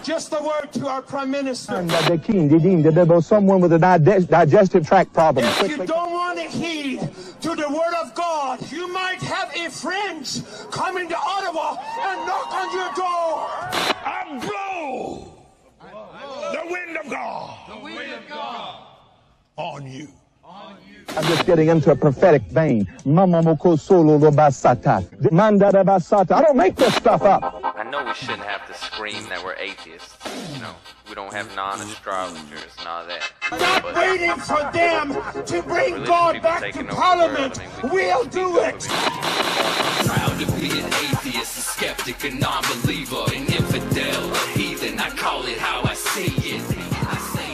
Just a word to our Prime Minister. There was someone with a digestive tract problem. If you don't want to heed to the word of God, you might have a friend coming to Ottawa and knock on your door. I blow the wind of God. The wind of God on you. I'm just getting into a prophetic vein. I don't make this stuff up. I know we shouldn't have to scream that we're atheists. You know, we don't have non-astrologers and all that. Stop waiting for them to bring God back to Parliament. We'll do it. Proud to be an atheist, a skeptic, a non-believer, an infidel, a heathen. I call it how I see it.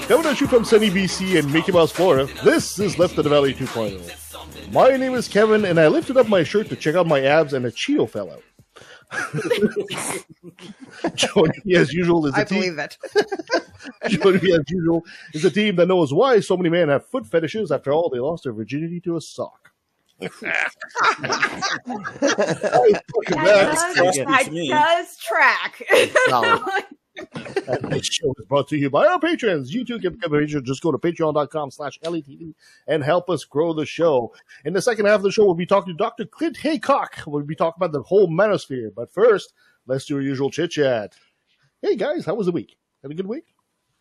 Coming at you from sunny BC and Mickey Mouse, Florida, this is Left of the Valley 2.0. My name is Kevin, and I lifted up my shirt to check out my abs, and a Cheeto fell out. Joining me as usual is the team. I believe that. Joining me as usual is a team that knows why so many men have foot fetishes. After all, they lost their virginity to a sock. That does track. And this show is brought to you by our patrons. You too can become a patron. Just go to patreon.com/LETV and help us grow the show. In the second half of the show, we'll be talking to Dr. Clint Heacock. We'll be talking about the whole Manosphere. But first, let's do our usual chit-chat. Hey, guys, how was the week? Had a good week?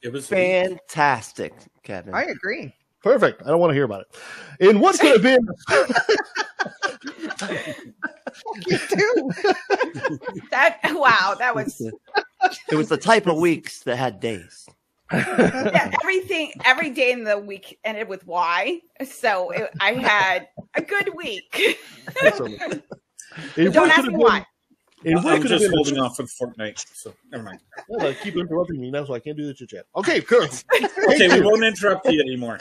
It was fantastic, Kevin. I agree. Perfect. I don't want to hear about it. In what could have been... You too. That was... It was the type of weeks that had days. Yeah, every day in the week ended with Y. So I had a good week. Don't ask me why. I'm just holding off for the fortnight, so never mind. Well, keep interrupting me now, so I can't do the chit chat. Okay, cool. Okay, we won't interrupt you anymore.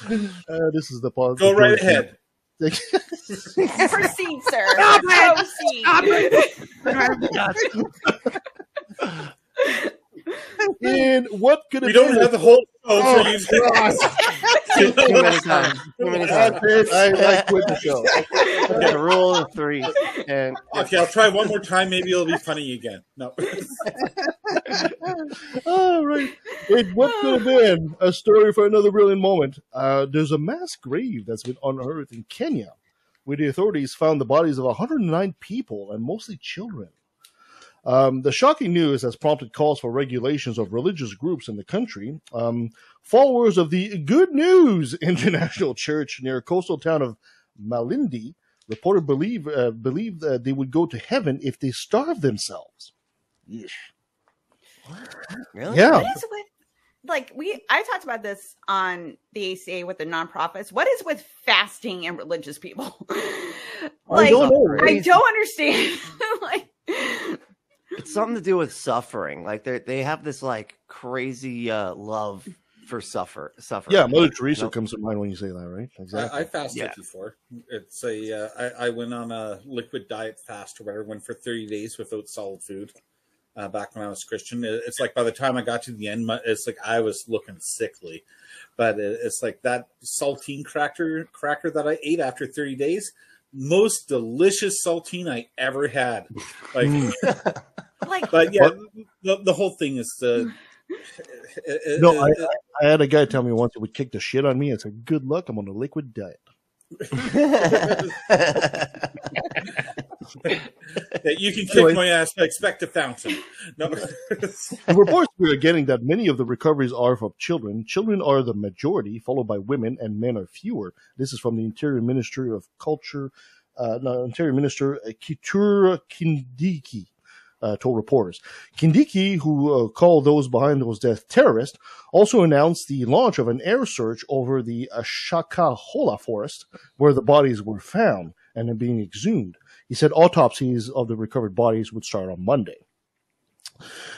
This is the pause. Go right ahead. Proceed, sir. And what could we don't have the whole show for you. Too many times. I quit the show. Okay, rule of three. And okay, I'll try one more time. Maybe it'll be funny again. No. All right. What could have been a story for another brilliant moment? There's a mass grave that's been unearthed in Kenya, where the authorities found the bodies of 109 people and mostly children. The shocking news has prompted calls for regulations of religious groups in the country. Followers of the Good News International Church near coastal town of Malindi reported believe that they would go to heaven if they starved themselves. Yeesh. Really? Yeah. I talked about this on the ACA with the nonprofits. What is with fasting and religious people? I don't understand. It's something to do with suffering. Like they have this like crazy love for suffering. Yeah, Mother Teresa comes to mind when you say that, right? Exactly. I fasted before. It's I went on a liquid diet fast or whatever. Went for 30 days without solid food. Back when I was Christian, it's like by the time I got to the end, it's like I was looking sickly. But it's like that saltine cracker that I ate after 30 days. Most delicious saltine I ever had. But yeah, the whole thing is no, I had a guy tell me once he would kick the shit on me. I said, "Good luck, I'm on a liquid diet." You can kick my ass, but expect a fountain. No. The reports we are getting that many of the recoveries are from children. Children are the majority, followed by women, and men are fewer. This is from the Interior Ministry of Culture, Interior Minister Kithure Kindiki. Told reporters. Kindiki, who called those behind those deaths terrorists, also announced the launch of an air search over the Shakahola forest, where the bodies were found and are being exhumed. He said autopsies of the recovered bodies would start on Monday.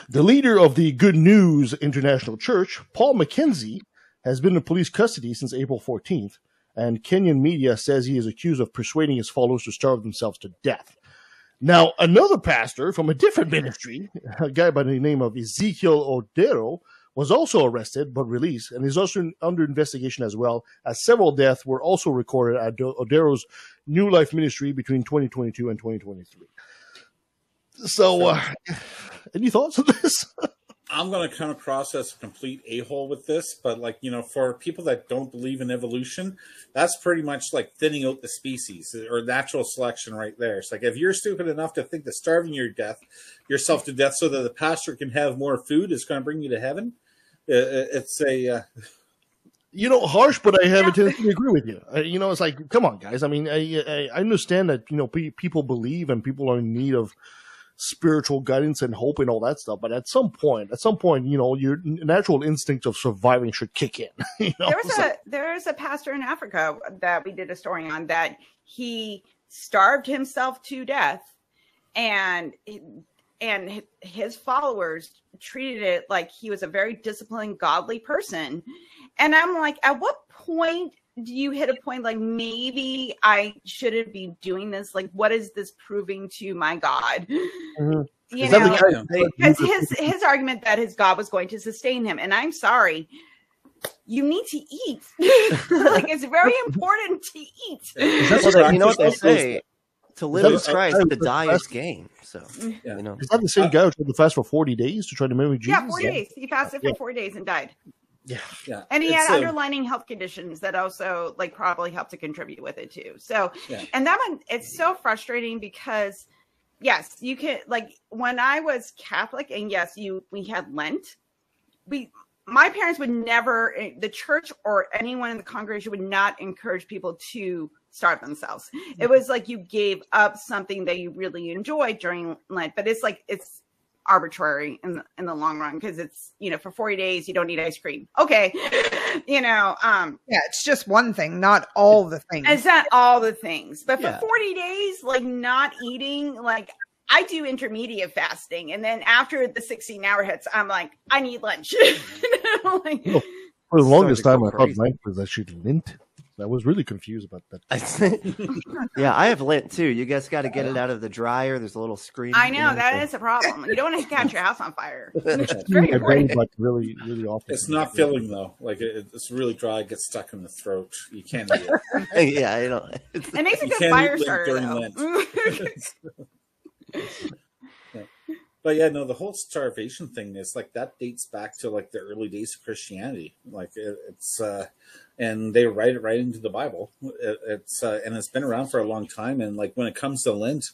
The leader of the Good News International Church, Paul Mackenzie, has been in police custody since April 14th, and Kenyan media says he is accused of persuading his followers to starve themselves to death. Now, another pastor from a different ministry, a guy by the name of Ezekiel Odero, was also arrested but released, and is also under investigation as well, as several deaths were also recorded at Odero's New Life ministry between 2022 and 2023. So, Any thoughts on this? I'm going to come across as a complete a-hole with this, but like, you know, for people that don't believe in evolution, that's pretty much like thinning out the species or natural selection right there. It's like, if you're stupid enough to think that starving yourself to death so that the pastor can have more food is going to bring you to heaven, it's a... You know, harsh, but I have a tendency to agree with you. You know, it's like, come on, guys. I mean, I understand that, you know, people believe and people are in need of spiritual guidance and hope and all that stuff. But at some point, you know, your natural instinct of surviving should kick in. You know? There's a pastor in Africa that we did a story on that he starved himself to death, and his followers treated it like he was a very disciplined, godly person. And I'm like, at what point do you hit a point like, maybe I shouldn't be doing this? Like, what is this proving to my God? Mm-hmm. You know, because his argument that his God was going to sustain him. And I'm sorry, you need to eat. Like, it's very important to eat. You know what they say? To live is Christ, to die is gain. So, yeah. You know, is that the same guy who tried to fast for 40 days to try to mimic Jesus? Yeah, 4 days. He fasted for 4 days and died. Yeah. And he had underlying health conditions that also like probably helped to contribute with it too. So, and that one, it's so frustrating because yes, you can, like, when I was Catholic and yes, we had Lent, my parents would never, the church or anyone in the congregation would not encourage people to starve themselves. It was like you gave up something that you really enjoyed during Lent, but it's like, it's arbitrary in the long run, because it's, you know, for 40 days you don't eat ice cream. Okay. You know, yeah, it's just one thing, not all the things. It's not all the things. But for 40 days, like not eating, like I do intermediate fasting, and then after the 16-hour hits, I'm like, I need lunch. Like, for the longest time, I thought Lent was actually Lent. I was really confused about that. Yeah, I have Lent too. You guys got to get it out of the dryer. There's a little screen. I know that is a problem. You don't want to catch your house on fire. It's very important. Like really, really often. It's not filling though. Like it's really dry. It gets stuck in the throat. You can't eat it. Yeah, you know. It makes a good fire starter though. But yeah, no, the whole starvation thing is like that dates back to like the early days of Christianity. Like it's and they write it right into the Bible. It's and it's been around for a long time. And like when it comes to Lent,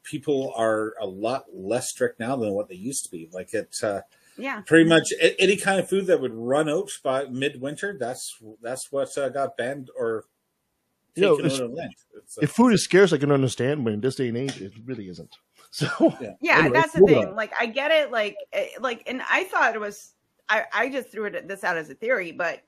people are a lot less strict now than what they used to be. Like it, pretty much any kind of food that would run out by midwinter, that's what got banned or taken out of Lent. If food is scarce, I can understand, but in this day and age, it really isn't. So anyway, that's the thing. Like I get it. Like, and I thought it was. I just threw this out as a theory, but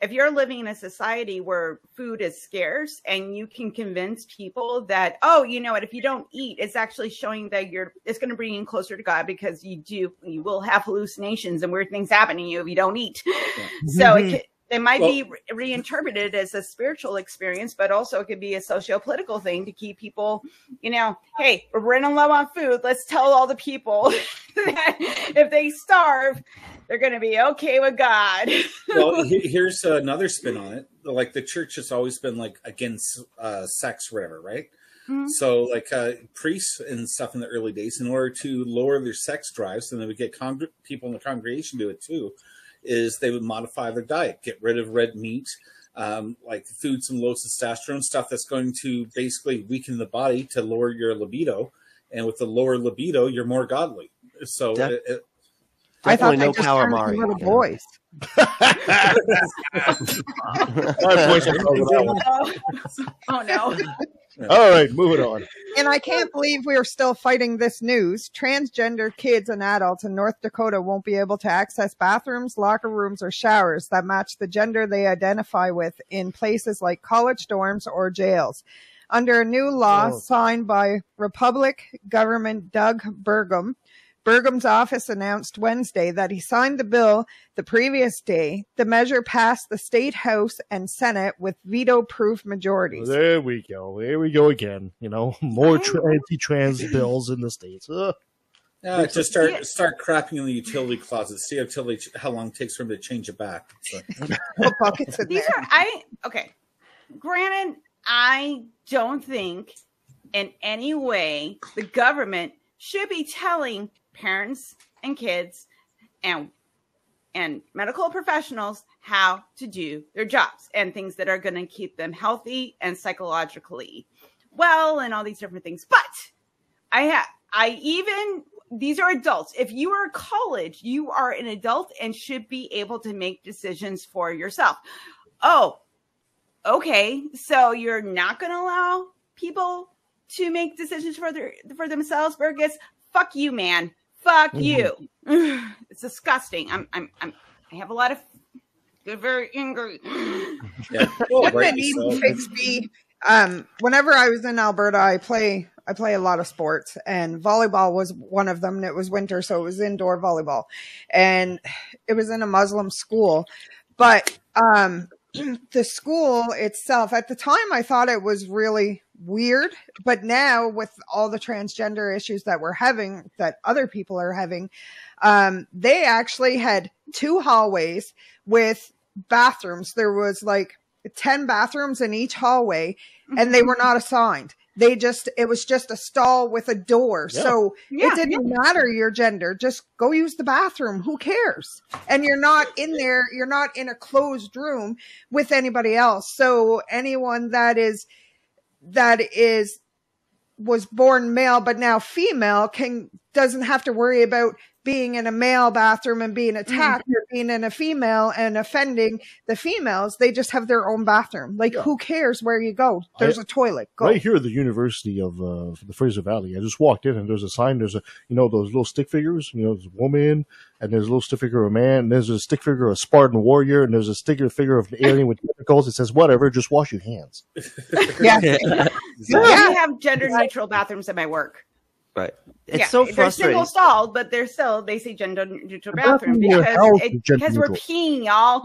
if you're living in a society where food is scarce and you can convince people that, oh, you know what, if you don't eat, it's actually showing that it's going to bring you closer to God, because you will have hallucinations and weird things happen to you if you don't eat. So it might be reinterpreted as a spiritual experience, but also it could be a socio-political thing to keep people, you know, hey, we're running low on food. Let's tell all the people that if they starve, they're going to be okay with God. Well, here's another spin on it. Like the church has always been like against sex, whatever, right? Mm-hmm. So like priests and stuff in the early days, in order to lower their sex drives, and they would get people in the congregation to do it too, is they would modify their diet, get rid of red meat, like foods and low testosterone, stuff that's going to basically weaken the body to lower your libido. And with the lower libido, you're more godly. So I thought they just turned into little boys. Oh no. All right, moving on. And I can't believe we are still fighting this news. Transgender kids and adults in North Dakota won't be able to access bathrooms, locker rooms, or showers that match the gender they identify with in places like college dorms or jails. Under a new law signed by Republican Governor Doug Burgum, Burgum's office announced Wednesday that he signed the bill the previous day. The measure passed the state house and Senate with veto-proof majorities. Well, there we go. There we go again. You know, more anti-trans bills in the states. Just start crapping in the utility closet. See how long it takes for him to change it back. So. What buckets in there? Granted, I don't think in any way the government should be telling parents and kids and medical professionals how to do their jobs and things that are going to keep them healthy and psychologically well and all these different things. But these are adults. If you are college, you are an adult and should be able to make decisions for yourself. Oh, okay. So you're not going to allow people to make decisions for themselves, Burgess? Fuck you, man. Fuck you. It's disgusting. I have a lot of very angry. Yeah. Wouldn't it need to fix me? Whenever I was in Alberta, I play a lot of sports, and volleyball was one of them. And it was winter, so it was indoor volleyball, and it was in a Muslim school. But the school itself, at the time, I thought it was really weird. But now, with all the transgender issues that we're having, that other people are having, they actually had 2 hallways with bathrooms. There was like 10 bathrooms in each hallway, and they were not assigned. It was just a stall with a door. Yeah. So it didn't matter your gender. Just go use the bathroom. Who cares? And you're not in there. You're not in a closed room with anybody else. So anyone that was born male, but now female doesn't have to worry about being in a male bathroom and being attacked or being in a female and offending the females. They just have their own bathroom. Like, who cares where you go? There's a toilet. Go. Right here at the University of the Fraser Valley, I just walked in and there's a sign. There's those little stick figures, there's a woman and there's a little stick figure of a man, and there's a stick figure of a Spartan warrior, and there's a stick figure of an alien with tentacles. It says, whatever, just wash your hands. Yeah. We have gender neutral bathrooms at my work. Right. It's so frustrating. They're single stalled, but they say gender neutral bathroom because we're peeing, y'all.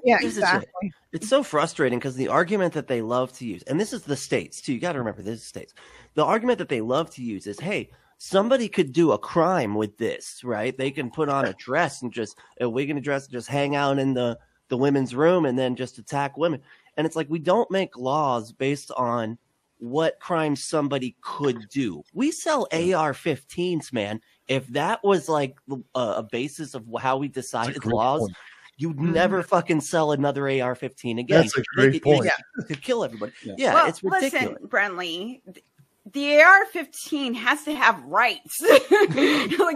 Yeah, exactly. It's so frustrating because the argument that they love to use, and this is the States too, you got to remember this is States. The argument that they love to use is, hey, somebody could do a crime with this, right? They can put on a dress and just a wig and a dress and just hang out in the women's room and then just attack women. And it's like, we don't make laws based on what crimes somebody could do. We sell AR-15s, man. If that was like a basis of how we decided laws, you'd never fucking sell another AR-15 again. That's a great point. To kill everybody. Yeah, it's ridiculous. Listen, Brently, the AR-15 has to have rights. Like,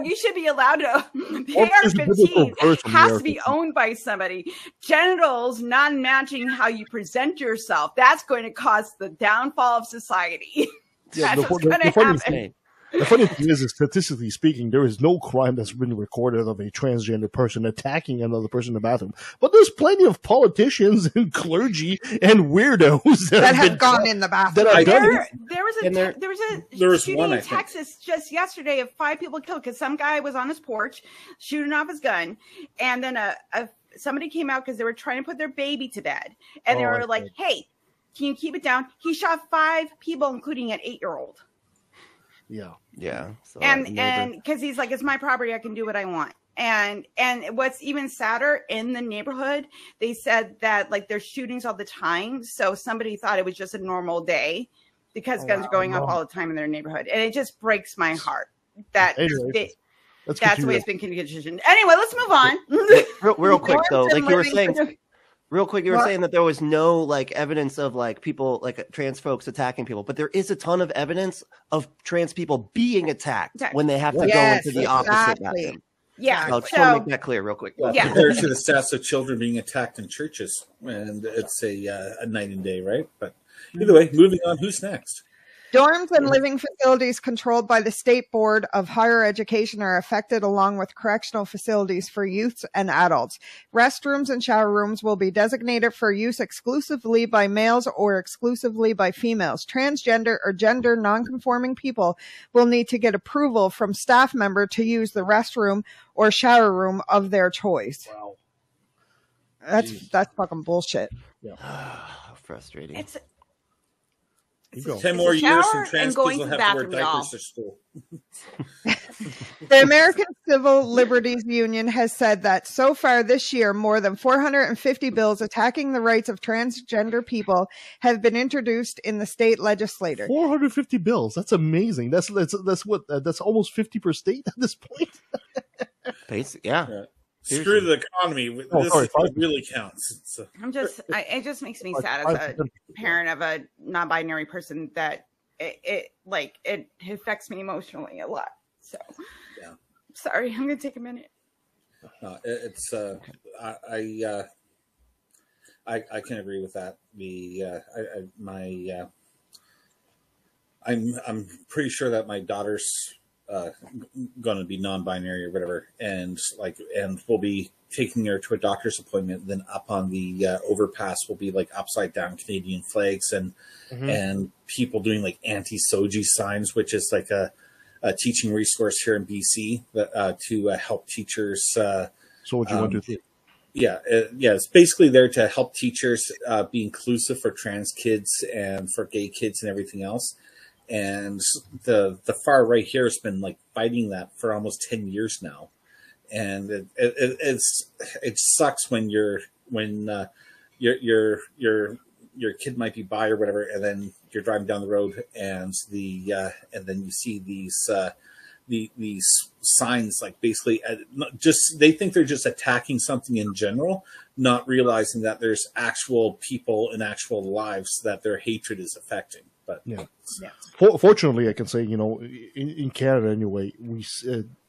you should be allowed to. The AR-15 has to be owned by somebody. Genitals not matching how you present yourself. That's going to cause the downfall of society. Yeah, that's what's going to happen. The funny thing is, statistically speaking, there is no crime that's been recorded of a transgender person attacking another person in the bathroom. But there's plenty of politicians and clergy and weirdos that have gone in the bathroom. There was a shooting in Texas just yesterday of 5 people killed because some guy was on his porch shooting off his gun, and then somebody came out because they were trying to put their baby to bed, and they were like, "Hey, can you keep it down?" He shot 5 people, including an 8-year-old. Yeah. So and because he's like, it's my property, I can do what I want. And what's even sadder, in the neighborhood, they said that like there's shootings all the time. So somebody thought it was just a normal day because guns are going off all the time in their neighborhood. And it just breaks my heart that that's the way it's been conditioned. Anyway, let's move on. Real quick though, like you were saying. Real quick, you were saying that there was no like evidence of like people, like trans folks attacking people, but there is a ton of evidence of trans people being attacked when they have to go into the opposite bathroom. Yeah, I just want to make that clear real quick. Compared to the stats of children being attacked in churches, and it's a night and day, right? But either way, moving on. Who's next? Dorms and living facilities controlled by the State Board of Higher Education are affected, along with correctional facilities for youths and adults. Restrooms and shower rooms will be designated for use exclusively by males or exclusively by females. Transgender or gender nonconforming people will need to get approval from staff member to use the restroom or shower room of their choice. Wow. That's fucking bullshit. Yeah. Frustrating. 10 more years and trans people have to wear diapers to school. The American Civil Liberties Union has said that so far this year, more than 450 bills attacking the rights of transgender people have been introduced in the state legislature. 450 bills. That's amazing. That's almost 50 per state at this point. Basically, yeah. Screw the economy. This really counts. It just makes me sad as a parent of a non-binary person that it affects me emotionally a lot. So, yeah. Sorry, I'm gonna take a minute. I can agree with that. I'm pretty sure that my daughter's going to be non-binary or whatever, and we'll be taking her to a doctor's appointment. Then up on the overpass will be like upside down Canadian flags and people doing like anti-soji signs, which is like a teaching resource here in BC to help teachers. So what you want to do? Yeah, it's basically there to help teachers be inclusive for trans kids and for gay kids and everything else. And the far right here has been like fighting that for almost 10 years now, and it sucks when your kid might be bi or whatever, and then you're driving down the road and then you see these signs, like basically they think they're just attacking something in general, not realizing that there's actual people in actual lives that their hatred is affecting. But yeah. Fortunately, I can say, in Canada anyway, we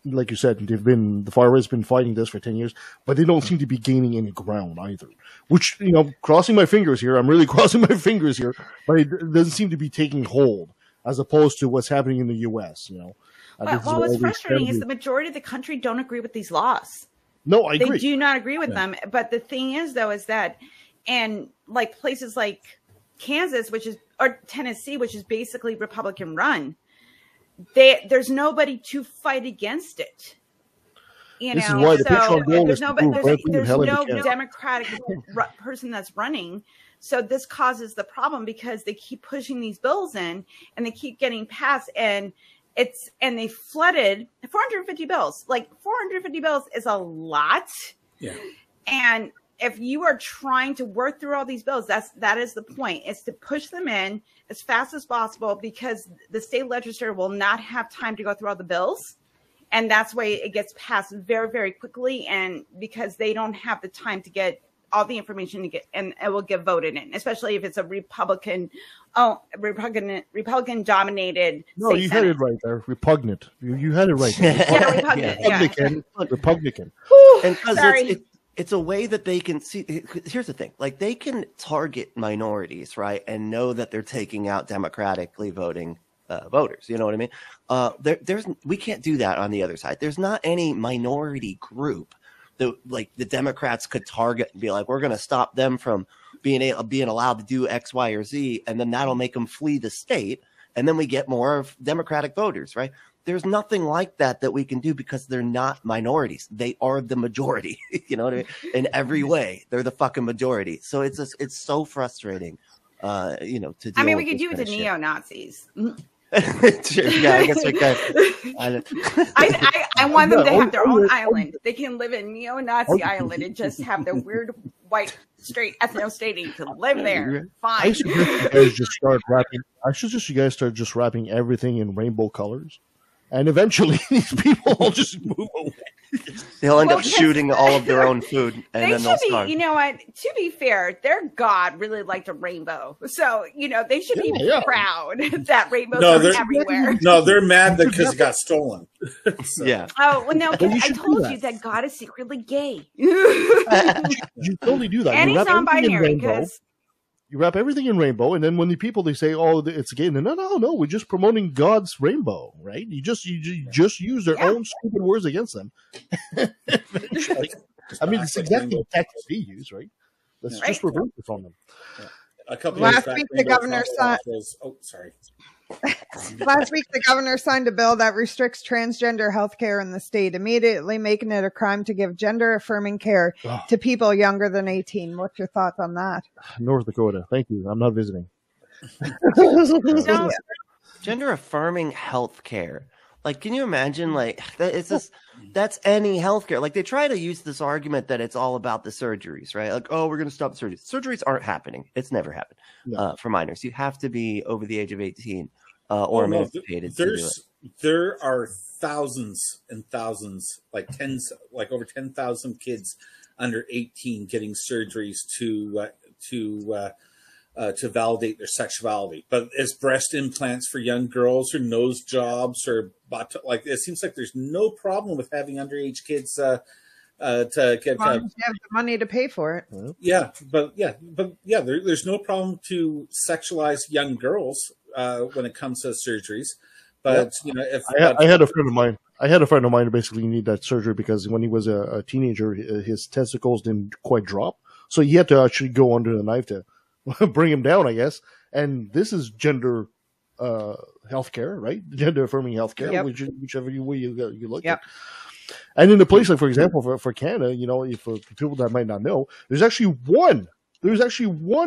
like you said, the far right's been fighting this for 10 years, but they don't seem to be gaining any ground either. Which, crossing my fingers here, I'm really crossing my fingers here, but it doesn't seem to be taking hold as opposed to what's happening in the U.S. Well, what's frustrating is the majority of the country don't agree with these laws. No, I agree. They do not agree with them. But the thing is, though, is that, and like places like Kansas, or Tennessee, which is basically Republican run, there's nobody to fight against it. This is why the pitch on goal is there's no Democratic person that's running. So this causes the problem because they keep pushing these bills in and they keep getting passed, and they flooded 450 bills. Like 450 bills is a lot. Yeah. And if you are trying to work through all these bills, that is the point. It's to push them in as fast as possible because the state legislature will not have time to go through all the bills. And that's why it gets passed very, very quickly. And because they don't have the time to get all the information to get, and it will get voted in, especially if it's a Republican dominated. No, you had it right there. Repugnant. You had it right there. Yeah, repugnant. Republican. And because it's a way that they can see. Here's the thing: like they can target minorities, right, and know that they're taking out democratically voting voters. You know what I mean? We can't do that on the other side. There's not any minority group that like the Democrats could target and be like, we're going to stop them from being allowed to do X, Y, or Z, and then that'll make them flee the state, and then we get more of Democratic voters, right? There's nothing like that we can do because they're not minorities. They are the majority, you know what I mean? In every way, they're the fucking majority. So it's so frustrating, to deal we could do it to neo-Nazis. Sure, yeah, I guess we could. I want them to have their own island. They can live in neo-Nazi island and just have their weird white straight ethno-stating to live there. Fine. I suggest you guys start just wrapping everything in rainbow colors. And eventually, these people will just move away. They'll end up shooting all of their own food, and then they'll starve. You know what? To be fair, their God really liked a rainbow, so they should be proud that rainbows are everywhere. No, they're mad because it got stolen. So. Yeah. Oh well, no. I told you that God is secretly gay. You totally do that. And he's non-binary because. You wrap everything in rainbow, and then when the people they say, "Oh, it's gay," no, we're just promoting God's rainbow, right? You just use their own stupid words against them. I mean, it's exactly the tactics they use, right? Let's just reverse it from them. Yeah. A couple last week, the governor signed. Last week, the governor signed a bill that restricts transgender health care in the state, immediately making it a crime to give gender-affirming care to people younger than 18. What's your thoughts on that? North Dakota. Thank you. I'm not visiting. Gender-affirming health care. Like, can you imagine? Like, it's just that's any healthcare. Like, they try to use this argument that it's all about the surgeries, right? Like, oh, we're going to stop the surgeries. Surgeries aren't happening. It's never happened for minors. You have to be over the age of 18 or emancipated. There are thousands and thousands, like over 10,000 kids under 18 getting surgeries to validate their sexuality. But it's breast implants for young girls or nose jobs or like it seems like there's no problem with having underage kids to get you have the money to pay for it. There's no problem to sexualize young girls when it comes to surgeries. But I had a friend of mine. Who basically needed that surgery because when he was a teenager, his testicles didn't quite drop, so he had to actually go under the knife to bring him down, I guess. And this is gender healthcare, right? Gender affirming healthcare, whichever way you look at. And in the place, like for example, for Canada, for people that might not know, there's actually one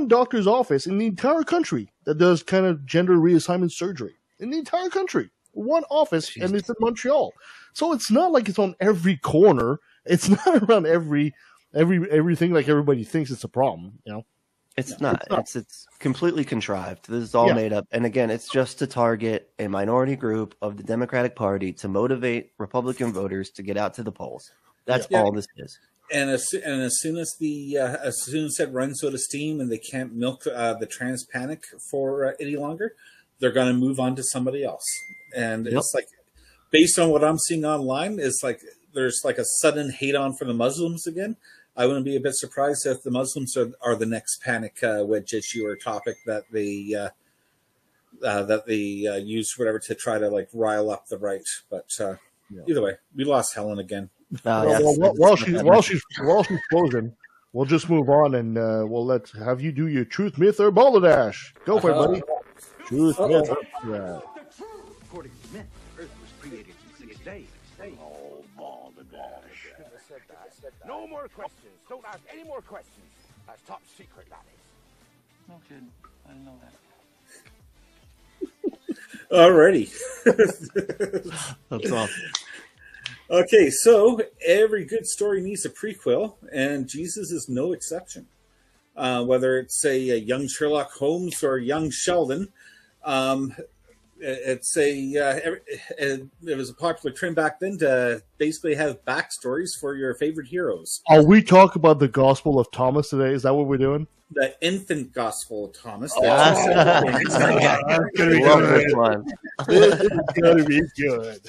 doctor's office in the entire country that does kind of gender reassignment surgery in the entire country. One office, and it's in Montreal. So it's not like it's on every corner. It's not around everything like everybody thinks it's a problem. It's not. It's completely contrived. This is all made up. And again, it's just to target a minority group of the Democratic Party to motivate Republican voters to get out to the polls. That's all this is. And as soon as it runs out of steam and they can't milk the trans panic for any longer, they're going to move on to somebody else. And it's like, based on what I'm seeing online, it's like there's like a sudden hate on for the Muslims again. I wouldn't be a bit surprised if the Muslims are the next panic wedge issue or topic that they use whatever to try to like rile up the right. But either way, we lost Helen again. While she's closing, we'll just move on and we'll have you do your truth, myth, or balderdash. Go for it, buddy. Truth, myth, or according to myth, Earth was created in 6 days. Oh, balderdash. No more questions. Don't ask any more questions. That's top secret, that is. No kidding. I didn't know that. Alrighty. That's awesome. Okay, so every good story needs a prequel, and Jesus is no exception. Whether it's a young Sherlock Holmes or young Sheldon, it was a popular trend back then to basically have backstories for your favorite heroes. Are we talking about the Gospel of Thomas today? Is that what we're doing? The infant Gospel of Thomas. That's going to be good.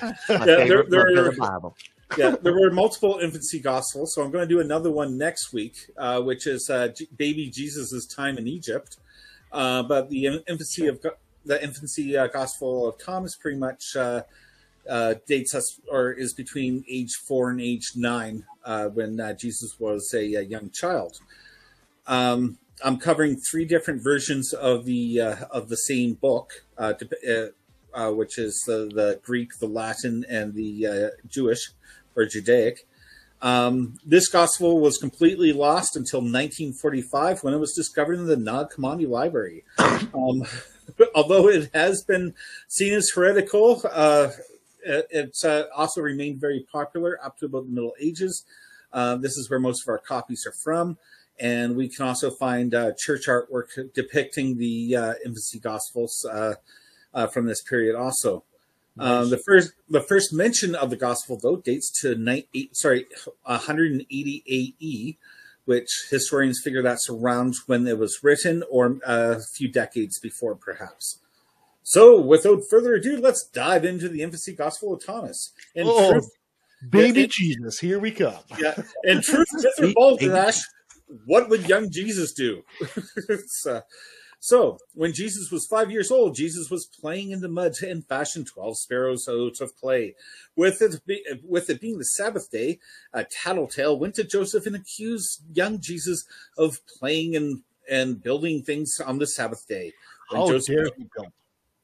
There were multiple infancy Gospels, so I'm going to do another one next week, which is baby Jesus' time in Egypt. But the infancy Gospel of Thomas pretty much dates us, or is between age 4 and age 9, when Jesus was a young child. I'm covering 3 different versions of the same book, which is the Greek, the Latin, and the Jewish or Judaic. This gospel was completely lost until 1945 when it was discovered in the Nag Hammadi Library. Although it has been seen as heretical, it's also remained very popular up to about the Middle Ages. This is where most of our copies are from. And we can also find church artwork depicting the infancy gospels from this period also. Nice. The first mention of the gospel, though, dates to 180 AE, which historians figure that's around when it was written or a few decades before, perhaps. So, without further ado, let's dive into the infancy gospel of Thomas. Jesus, here we come. Yeah, in truth, myth, or balderdash, what would young Jesus do? So, when Jesus was 5 years old, Jesus was playing in the mud and fashioned 12 sparrows out of clay. With it being the Sabbath day, a tattletale went to Joseph and accused young Jesus of playing and building things on the Sabbath day. How dare he go?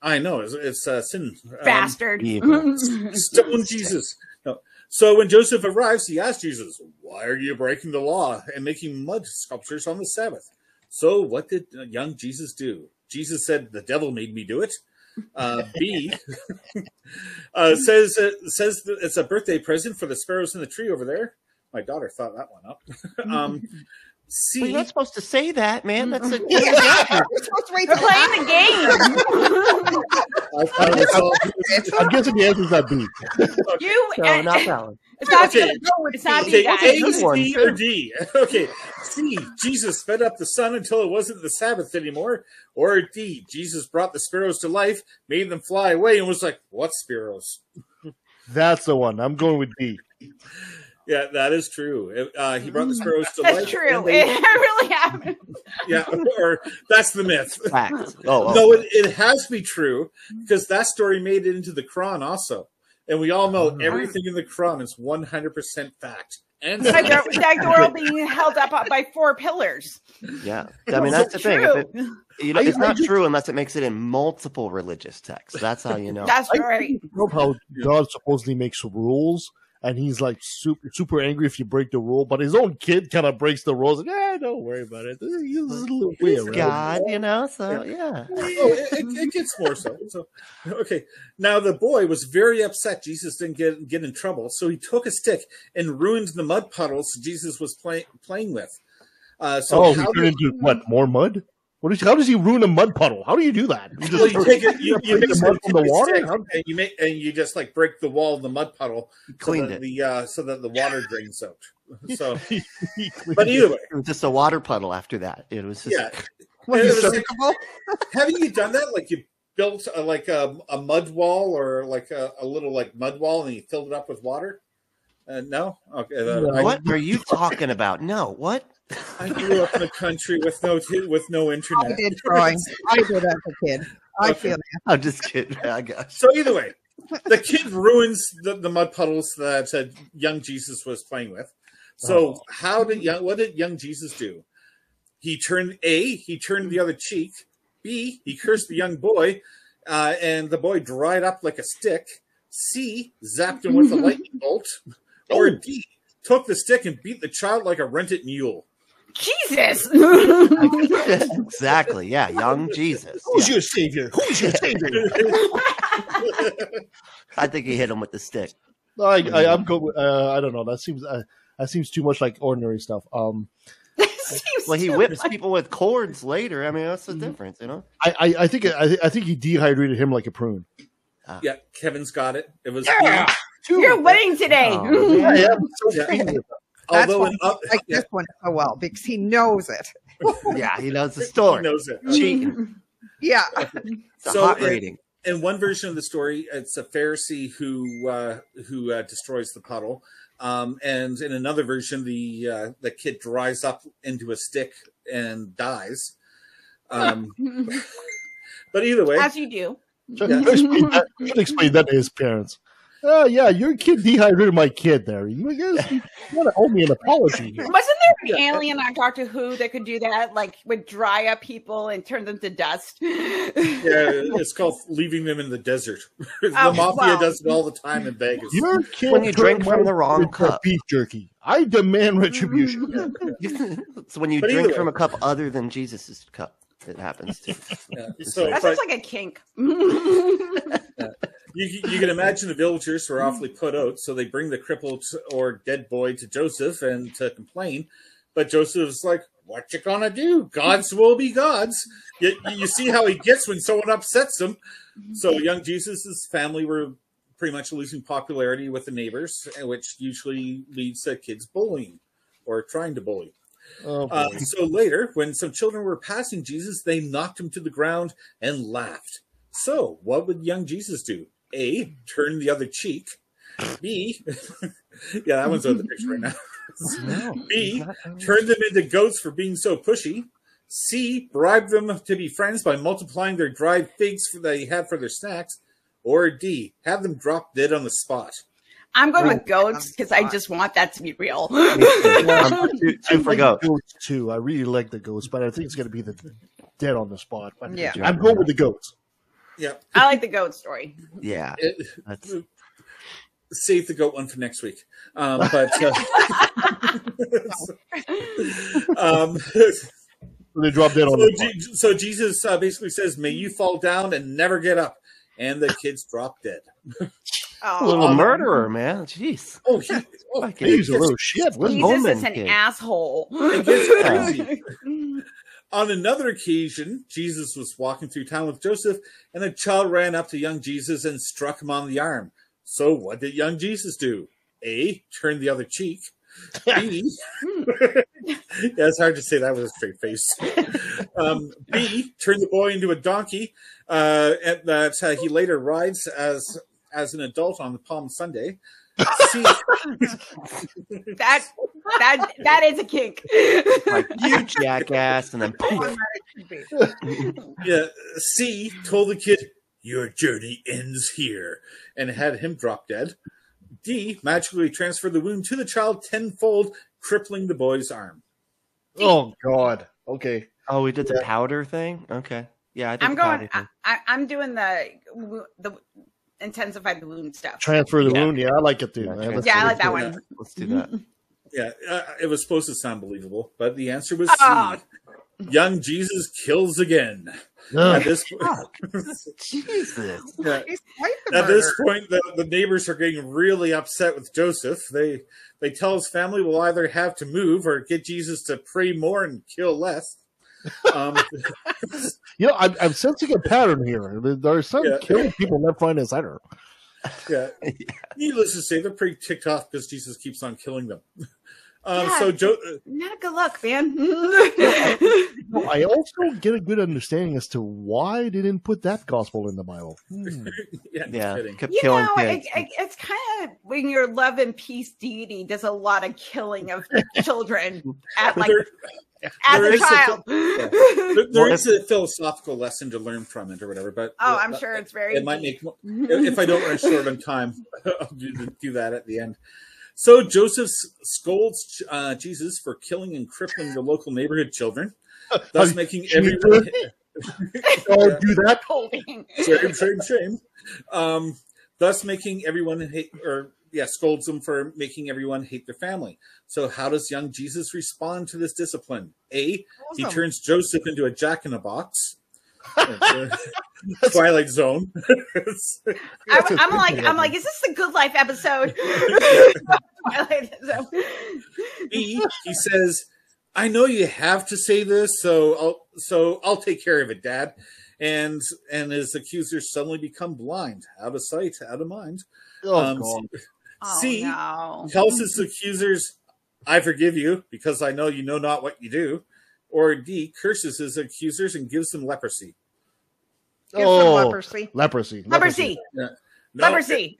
I know, it's sin. Bastard. Stone Jesus. No. So when Joseph arrives, he asks Jesus, "Why are you breaking the law and making mud sculptures on the Sabbath?" So what did young Jesus do? Jesus said, "The devil made me do it." B says that it's a birthday present for the sparrows in the tree over there. My daughter thought that one up. C. Well, you're not supposed to say that, man. That's a We're supposed to wait till Playing the game. I'm guessing the answer is not B. You no, not valid. It's not Okay. B. It's not Okay, B, guys. A, Good one, C, too. or D. Okay. C. Jesus fed up the sun until it wasn't the Sabbath anymore. Or D. Jesus brought the sparrows to life, made them fly away, and was like, "What sparrows?" That's the one. I'm going with D. Yeah, that is true. He brought the sparrows to That's life. true. and they- It really happened. yeah, or that's the myth. Fact. Oh, No, it has to be true because that story made it into the Quran also. And we all know everything in the Quran is 100% fact. And Like the world being held up by 4 pillars. yeah. I mean, that's the thing. True. If it's not true unless it makes it in multiple religious texts. That's how you know. That's right. I love how God supposedly makes rules, and he's like super angry if you break the rule, but his own kid kind of breaks the rules. Like, don't worry about it. This is a little weird. God, you know. So yeah. Oh, it gets more so. So, okay. Now the boy was very upset. Jesus didn't get in trouble, so he took a stick and ruined the mud puddles Jesus was playing with. He turned into what? More mud? How does he ruin a mud puddle? How do you do that? You just you take it, you take the mud from the water, and you just like break the wall of the mud puddle, Cleaned so that the water drains out. So, but either way, it was just a water puddle after that. It was just haven't you done that? Like you built a mud wall or like a little like mud wall and you filled it up with water? No. Okay. What are you talking about? No. What? I grew up in a country with no internet. I did drawing. I did as a kid. I feel that. I'm just kidding. I guess. So either way, the kid ruins the mud puddles that young Jesus was playing with. So what did young Jesus do? He turned the other cheek. B, he cursed the young boy, and the boy dried up like a stick. C, zapped him with a lightning bolt. Or D, took the stick and beat the child like a rented mule. Jesus. Exactly. Yeah, young Jesus. Who's your savior? Who's your savior? I think he hit him with the stick. No, I'm good. I don't know. That seems too much like ordinary stuff. Well, he whips people with cords later. I mean, that's the difference, you know. I think he dehydrated him like a prune. Yeah, Kevin's got it. It was You're winning today. Although like this one so well because he knows it. Yeah, he knows the story. He knows it. Cheating. Yeah. It's a hot rating. In one version of the story, it's a Pharisee who destroys the puddle, and in another version, the kid dries up into a stick and dies. But either way, as you do. Should explain that to his parents. Oh yeah, your kid dehydrated my kid there. You gotta owe me an apology here. Wasn't there an alien on Doctor Who that could do that? Like would dry up people and turn them to dust? Yeah, it's called leaving them in the desert. The mafia does it all the time in Vegas. Your kid When you drink from the wrong cup. Beef jerky. I demand retribution. So when you But drink either from way. a cup other than Jesus's cup, it happens too. Yeah. That sounds like a kink. You can imagine the villagers were awfully put out, so they bring the crippled or dead boy to Joseph and to complain. But Joseph's like, "What you gonna do? Gods will be gods." You see how he gets when someone upsets him. So young Jesus' family were pretty much losing popularity with the neighbors, which usually leads to kids bullying or trying to bully. So later, when some children were passing Jesus, they knocked him to the ground and laughed. So what would young Jesus do? A, turn the other cheek. B, yeah, that one's on the picture right now. B, turn them into goats for being so pushy. C, bribe them to be friends by multiplying their dried figs they had for their snacks. Or D, have them drop dead on the spot. I'm going with goats because I just want that to be real. Two for goats. Too. I really like the goats, but I think it's going to be the dead on the spot. But Yeah. I'm going with the goats. Yeah. I like the goat story. Yeah. Save the goat one for next week. They drop dead on the spot. So Jesus basically says, "May you fall down and never get up." and the kids drop dead. A little murderer, man. Jeez. He's a little shit. Jesus is an asshole. It gets crazy. On another occasion, Jesus was walking through town with Joseph, and a child ran up to young Jesus and struck him on the arm. So what did young Jesus do? A, turn the other cheek. B, it's hard to say that with a straight face. B, turn the boy into a donkey, and that he later rides as an adult on the Palm Sunday. C, that is a kink. Like, you jackass, and then yeah. C, told the kid, your journey ends here, and had him drop dead. D, magically transferred the wound to the child tenfold, crippling the boy's arm. Oh, God. Okay. Oh, we did the powder thing? Okay. Yeah, I think I'm doing the intensify the wound stuff. Transfer the wound? Yeah, I like it too. Yeah, I like that one. Let's do that. Yeah, it was supposed to sound believable, but the answer was C. Young Jesus kills again. At this point, Jesus. Yeah. At this point, the neighbors are getting really upset with Joseph. They tell his family will either have to move or get Jesus to pray more and kill less. I'm sensing a pattern here. There are some killing people left, right, and center. Yeah. Needless to say, they're pretty ticked off because Jesus keeps on killing them. Not a good luck, man. I also get a good understanding as to why they didn't put that gospel in the Bible. Kept killing kids. It's kind of when your love and peace deity does a lot of killing of children as a child. There is a philosophical lesson to learn from it or whatever, but I'm sure it's very. It might make if I don't run short on time, I'll do that at the end. So Joseph scolds Jesus for killing and crippling the local neighborhood children, thus making everyone do that. Shame. Thus making everyone hate, scolds them for making everyone hate their family. So how does young Jesus respond to this discipline? A, he turns Joseph into a jack-in-a-box. Twilight Zone. I'm like, is this the Good Life episode? B, he says, I know you have to say this, so I'll take care of it, Dad. And his accusers suddenly become blind, out of sight, out of mind. C, tells his accusers, I forgive you because I know you know not what you do. Or D, curses his accusers and gives them leprosy. Leprosy. Yeah. No, leprosy.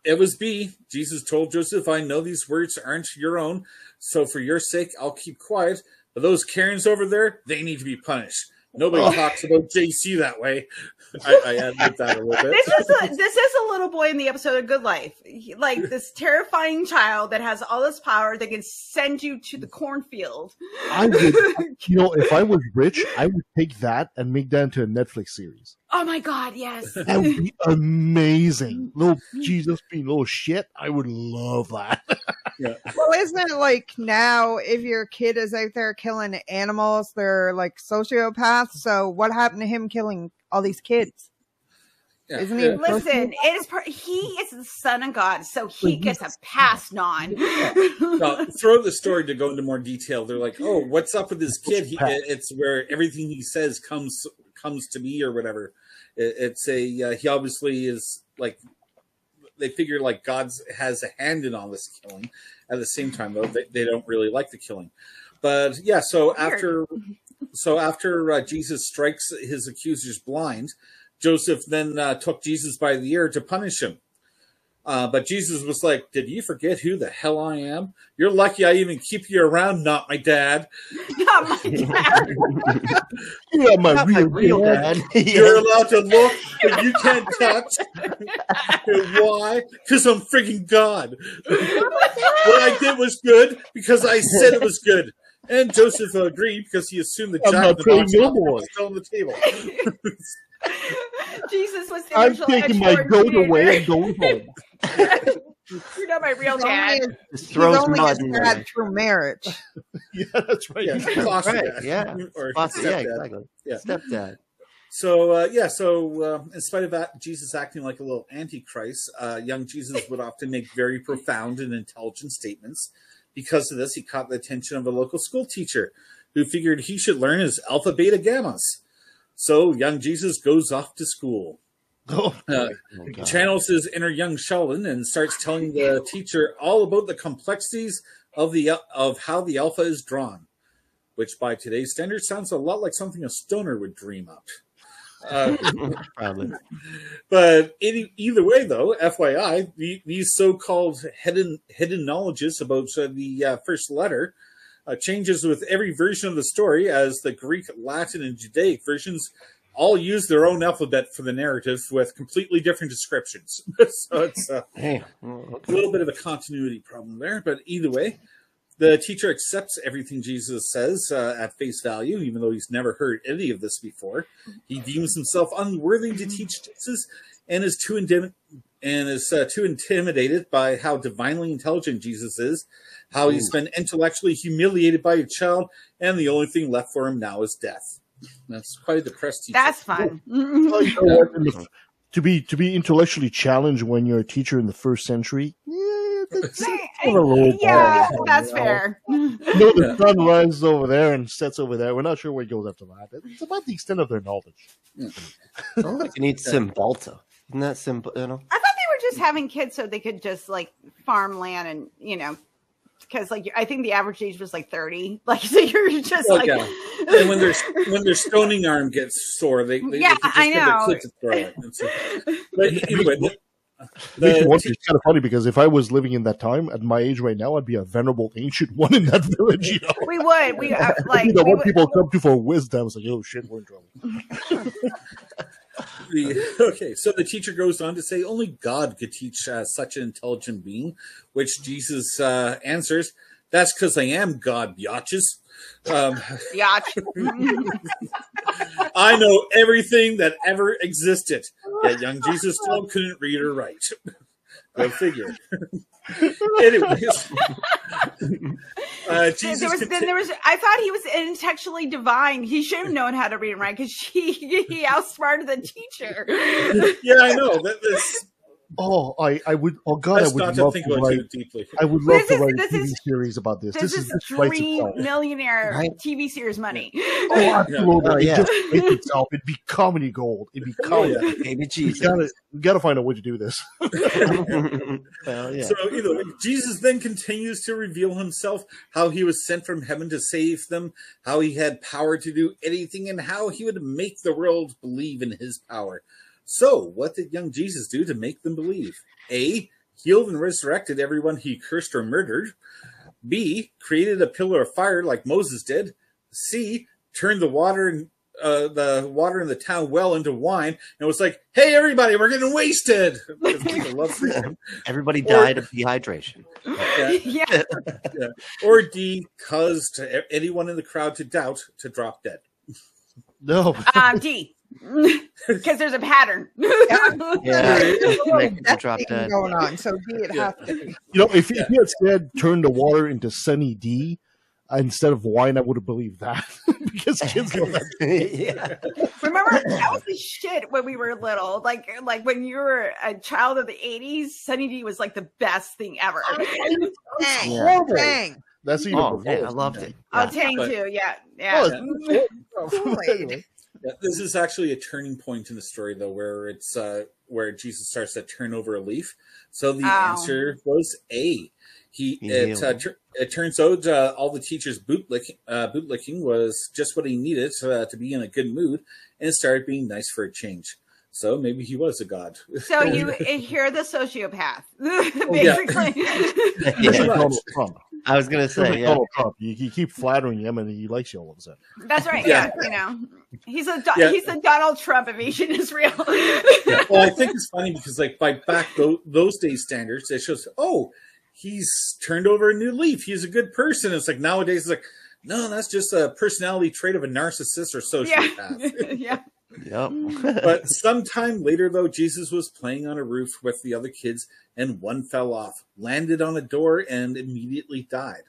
It was B. Jesus told Joseph, I know these words aren't your own, so for your sake, I'll keep quiet. But those Karens over there, they need to be punished. Nobody talks about JC that way. I admit that a little bit. This is a little boy in the episode of Good Life. Like this terrifying child that has all this power that can send you to the cornfield. I would, if I was rich, I would take that and make that into a Netflix series. Oh my God, yes. That would be amazing. Little Jesus being little shit. I would love that. Yeah. Well, isn't it like now if your kid is out there killing animals, they're like sociopaths? So what happened to him killing all these kids? Yeah. Isn't he? Listen, he is the son of God, so he gets a pass on. No, throughout the story, to go into more detail, they're like, "Oh, what's up with this kid? It's where everything he says comes to me, or whatever." He obviously is like. They figure like God has a hand in all this killing. At the same time, though, they don't really like the killing. But yeah, so after Jesus strikes his accusers blind, Joseph then took Jesus by the ear to punish him. But Jesus was like, did you forget who the hell I am? You're lucky I even keep you around, not my dad. Not my dad. You're my real dad. You're allowed to look, but you can't touch. Why? Because I'm freaking God. What I did was good because I said it was good. And Joseph agreed because he assumed the jack was still on the table. Jesus was the I'm taking my goat away and going home. You're not my real dad. He's only his dad through marriage. Yeah, that's right. Yeah, Right, yeah. Or Yeah, exactly. Yeah. Stepdad. So in spite of that, Jesus acting like a little antichrist, young Jesus would often make very profound and intelligent statements. Because of this, he caught the attention of a local school teacher who figured he should learn his alpha, beta, gammas. So young Jesus goes off to school. Channels his inner young Sheldon and starts telling the teacher all about the complexities of how the alpha is drawn, which by today's standards sounds a lot like something a stoner would dream up. Probably. But either way, though, FYI, these so-called hidden knowledges about the first letter changes with every version of the story, as the Greek, Latin, and Judaic versions all use their own alphabet for the narrative with completely different descriptions. So it's a little bit of a continuity problem there. But either way, the teacher accepts everything Jesus says at face value, even though he's never heard any of this before. He deems himself unworthy to teach Jesus and is too intimidated by how divinely intelligent Jesus is, how he's been intellectually humiliated by a child, and the only thing left for him now is death. That's quite a depressed teacher. That's fun. Well, you know what? To be intellectually challenged when you're a teacher in the first century, that's fair. The sun rises over there and sets over there. We're not sure where it goes after that. It's about the extent of their knowledge. You need Cymbalta. Isn't that simple? You know, I thought they were just having kids so they could just like farm land and because like I think the average age was like 30. Like so you're just and when their stoning arm gets sore, they just I know. Get their throw it. But anyway, it's kind of funny because if I was living in that time at my age right now, I'd be a venerable ancient one in that village. You know, we would. What people come to for wisdom. It's like, oh shit, we're in trouble. So the teacher goes on to say only God could teach such an intelligent being, which Jesus answers, "That's because I am God, biatches." I know everything that ever existed. Yet young Jesus still couldn't read or write. Go figure. Anyways, Jesus. I thought he was intellectually divine. He should have known how to read and write because he outsmarted the teacher. Yeah, I know. I would. Oh God, I would love to write. I would love to write a TV series about this. This is dream millionaire TV series money. Oh, absolutely! It just writes itself. It'd be comedy gold. It'd be comedy. Baby Jesus. We gotta find a way to do this. So Jesus then continues to reveal himself, how he was sent from heaven to save them, how he had power to do anything, and how he would make the world believe in his power. So, what did young Jesus do to make them believe? A, healed and resurrected everyone he cursed or murdered. B, created a pillar of fire like Moses did. C, turned the water in the town well into wine and was like, "Hey, everybody, we're getting wasted." Everybody died of dehydration. Yeah. Or D, caused anyone in the crowd to doubt to drop dead. No. D. Because there's a pattern. Drop dead going on. So D it has to be. If he had said turn the water into Sunny D instead of wine, I would have believed that. Because kids know that. Remember, that was the shit when we were little. Like when you were a child of the 80s, Sunny D was like the best thing ever. Dang. That's even before. I loved it. Oh, Tang too. Yeah. This is actually a turning point in the story, though, where it's where Jesus starts to turn over a leaf. So the answer was A. It turns out all the teacher's bootlicking was just what he needed to be in a good mood and started being nice for a change. So maybe he was a god. So you hear the sociopath, basically. Donald Trump. I was going to say, Donald Trump. You keep flattering him, and he likes you all of a sudden. That's right. Yeah, he's a Donald Trump if Asian is real. Well, I think it's funny because, like, by back those days standards, it shows, he's turned over a new leaf. He's a good person. It's like nowadays, it's like, no, that's just a personality trait of a narcissist or sociopath. Yeah. Yep. But sometime later, though, Jesus was playing on a roof with the other kids, and one fell off, landed on a door, and immediately died.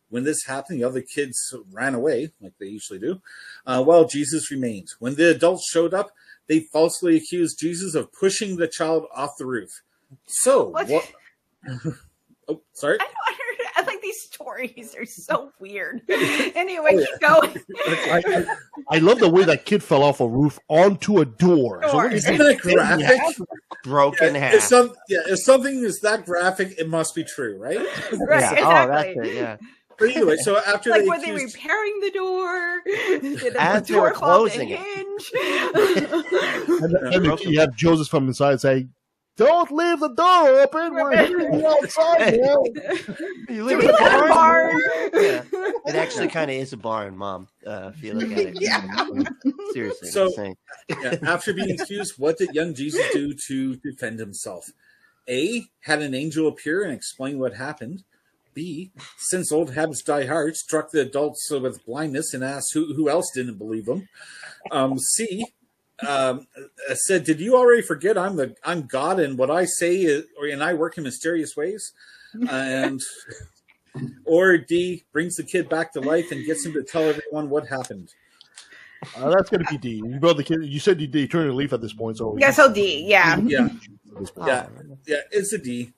When this happened, the other kids ran away, like they usually do, while Jesus remained. When the adults showed up, they falsely accused Jesus of pushing the child off the roof. So, what? Oh, sorry. I like these stories are so weird. Anyway, keep going. I love the way that kid fell off a roof onto a door. So isn't that graphic? Broken half. If something is that graphic, it must be true, right? Right, Yeah. exactly. Oh, that's it. Yeah. But anyway, so after Like, they were they repairing the door? Did As the they were door fall off the closing it. hinge? and you have Joseph from inside saying, "Don't leave the door open. We're here outside now." You live Do in we a live in a barn? barn? Yeah. It actually kind of is a barn, Mom. If you look at it. Seriously. So, I'm saying. after being accused, what did young Jesus do to defend himself? A, had an angel appear and explain what happened. B, since old habits die hard, struck the adults with blindness and asked who else didn't believe him. C, said, "Did you already forget I'm God, and what I say is, and I work in mysterious ways?" And or D, brings the kid back to life and gets him to tell everyone what happened. That's going to be D. You brought the kid. You said you turned a leaf at this point, so Yeah, so D, yeah. Yeah, it's a D.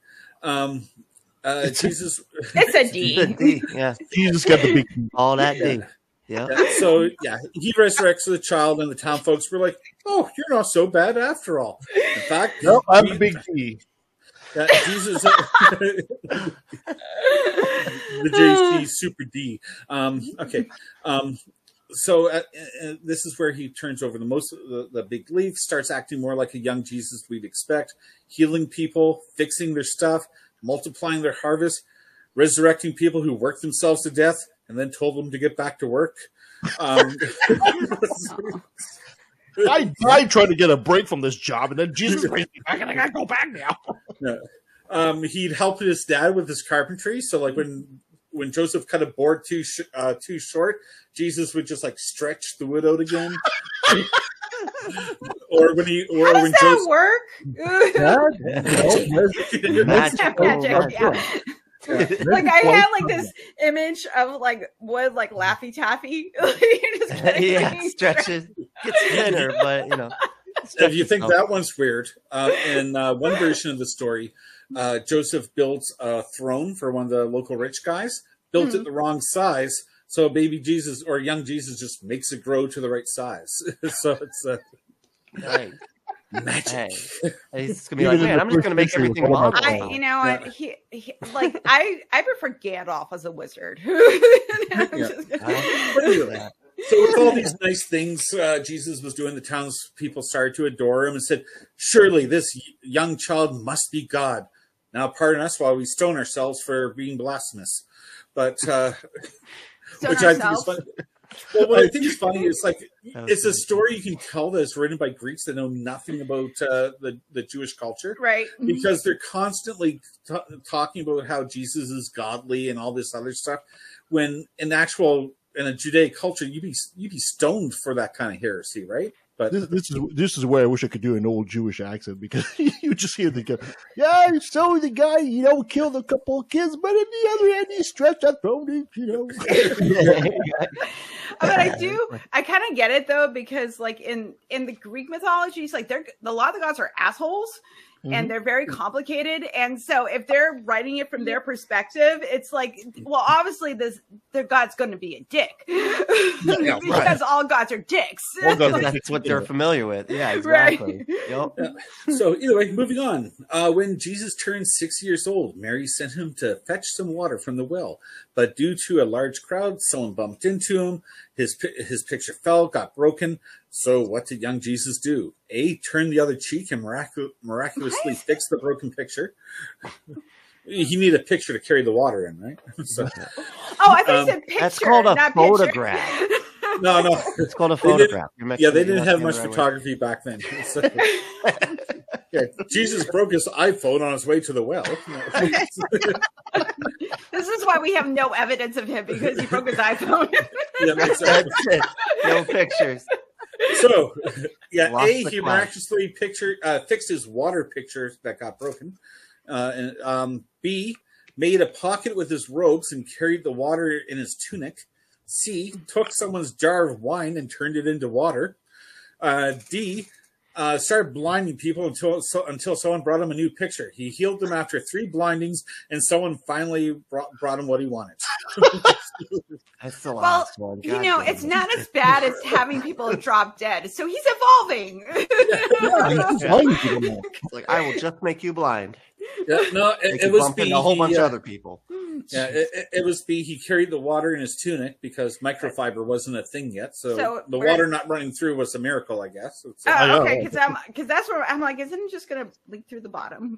Jesus. It's a D. It's a D. Yeah. Jesus got the big D. All that D. Yeah. So he resurrects the child, and the town folks were like, "Oh, you're not so bad after all." In fact, no, I'm a big D. Jesus, the JC Super D. Okay. So this is where he turns over the big leaf, starts acting more like a young Jesus we'd expect, healing people, fixing their stuff, multiplying their harvest, resurrecting people who worked themselves to death, and then told them to get back to work. I tried to get a break from this job, and then Jesus brings me back, and I gotta go back now. He'd helped his dad with his carpentry, so like when Joseph cut a board too short, Jesus would just like stretch the wood out again. Or when How does that Joseph work? Like I had like this image of like wood, like Laffy Taffy. Stretches, gets thinner, but you know. If you think that one's weird, in one version of the story, Joseph builds a throne for one of the local rich guys, built it the wrong size, so baby Jesus or young Jesus just makes it grow to the right size. So it's Right. magic. Hey. He's gonna be like, man, I'm just gonna make everything model. You know what? He like I prefer Gandalf as a wizard. So with all these nice things Jesus was doing, the townspeople started to adore him and said, "Surely this young child must be God. Now pardon us while we stone ourselves for being blasphemous." But which I think is funny. Well, what I think is funny is like it's a story you can tell that's written by Greeks that know nothing about the Jewish culture, right? Because they're constantly talking about how Jesus is godly and all this other stuff, when in a Judaic culture you'd be stoned for that kind of heresy, right? But this is where I wish I could do an old Jewish accent, because you just hear the guy, yeah, so the guy, killed a couple of kids, but on the other hand, he stretched that throne, But I kind of get it though, because like in the Greek mythologies, like a lot of the gods are assholes. And they're very complicated, and so if they're writing it from their perspective, it's like, well, obviously their god's going to be a dick, because all gods are dicks. That's what they're familiar with. Yeah, exactly. Right. Yep. So anyway, moving on. When Jesus turned 6 years old, Mary sent him to fetch some water from the well, but due to a large crowd, someone bumped into him. His picture fell, got broken. So what did young Jesus do? A, turn the other cheek and miraculously fix the broken picture. He needed a picture to carry the water in, right? So, I think it's a picture. That's called a not photograph. No. It's called a photograph. They didn't have much photography back then. So, Jesus broke his iPhone on his way to the well. This is why we have no evidence of him, because he broke his iPhone. That's it. No pictures. So, he miraculously fixed his water picture that got broken. And B, made a pocket with his robes and carried the water in his tunic. C, took someone's jar of wine and turned it into water. D, started blinding people until someone brought him a new picture. He healed them after 3 blindings, and someone finally brought him what he wanted. That's the last one. You know, it's not as bad as having people drop dead. So he's evolving. It's like, I will just make you blind. Yeah, no, it was B. A whole bunch of other people. Yeah, it was B. He carried the water in his tunic because microfiber wasn't a thing yet. So the water not running through was a miracle, I guess. Okay, because that's where I'm like, isn't it just going to leak through the bottom?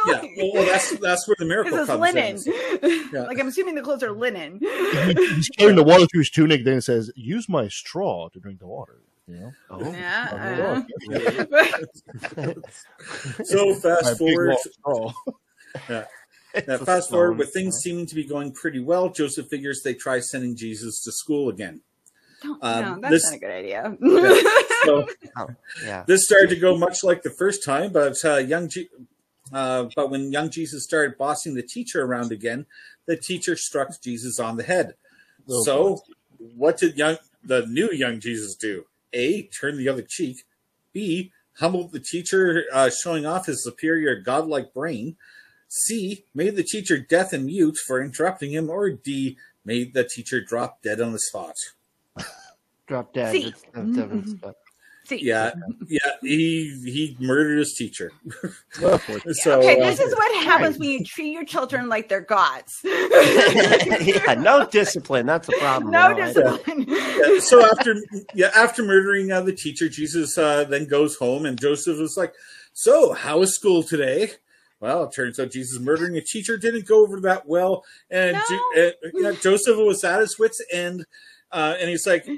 Yeah, well, that's where the miracle comes linen. in. Yeah. Like, I'm assuming the clothes are linen. He's carrying the water through his tunic. Then it says, "Use my straw to drink the water." You know? Oh. Yeah. So fast forward. Yeah. Now, fast forward, with things seeming to be going pretty well, Joseph figures they try sending Jesus to school again. No, that's not a good idea. This started to go much like the first time, but when young Jesus started bossing the teacher around again, the teacher struck Jesus on the head. What did the new young Jesus do? A, turn the other cheek. B, humbled the teacher, showing off his superior godlike brain. C, made the teacher deaf and mute for interrupting him. Or D, made the teacher drop dead on the spot. Drop dead. C. Yeah, he murdered his teacher. Okay, this is what happens when you treat your children like they're gods. No discipline. That's the problem. No discipline. So after murdering the teacher, Jesus then goes home, and Joseph was like, "So, how was school today?" Well, it turns out Jesus murdering a teacher didn't go over that well, and Joseph was at his wit's end, and he's like,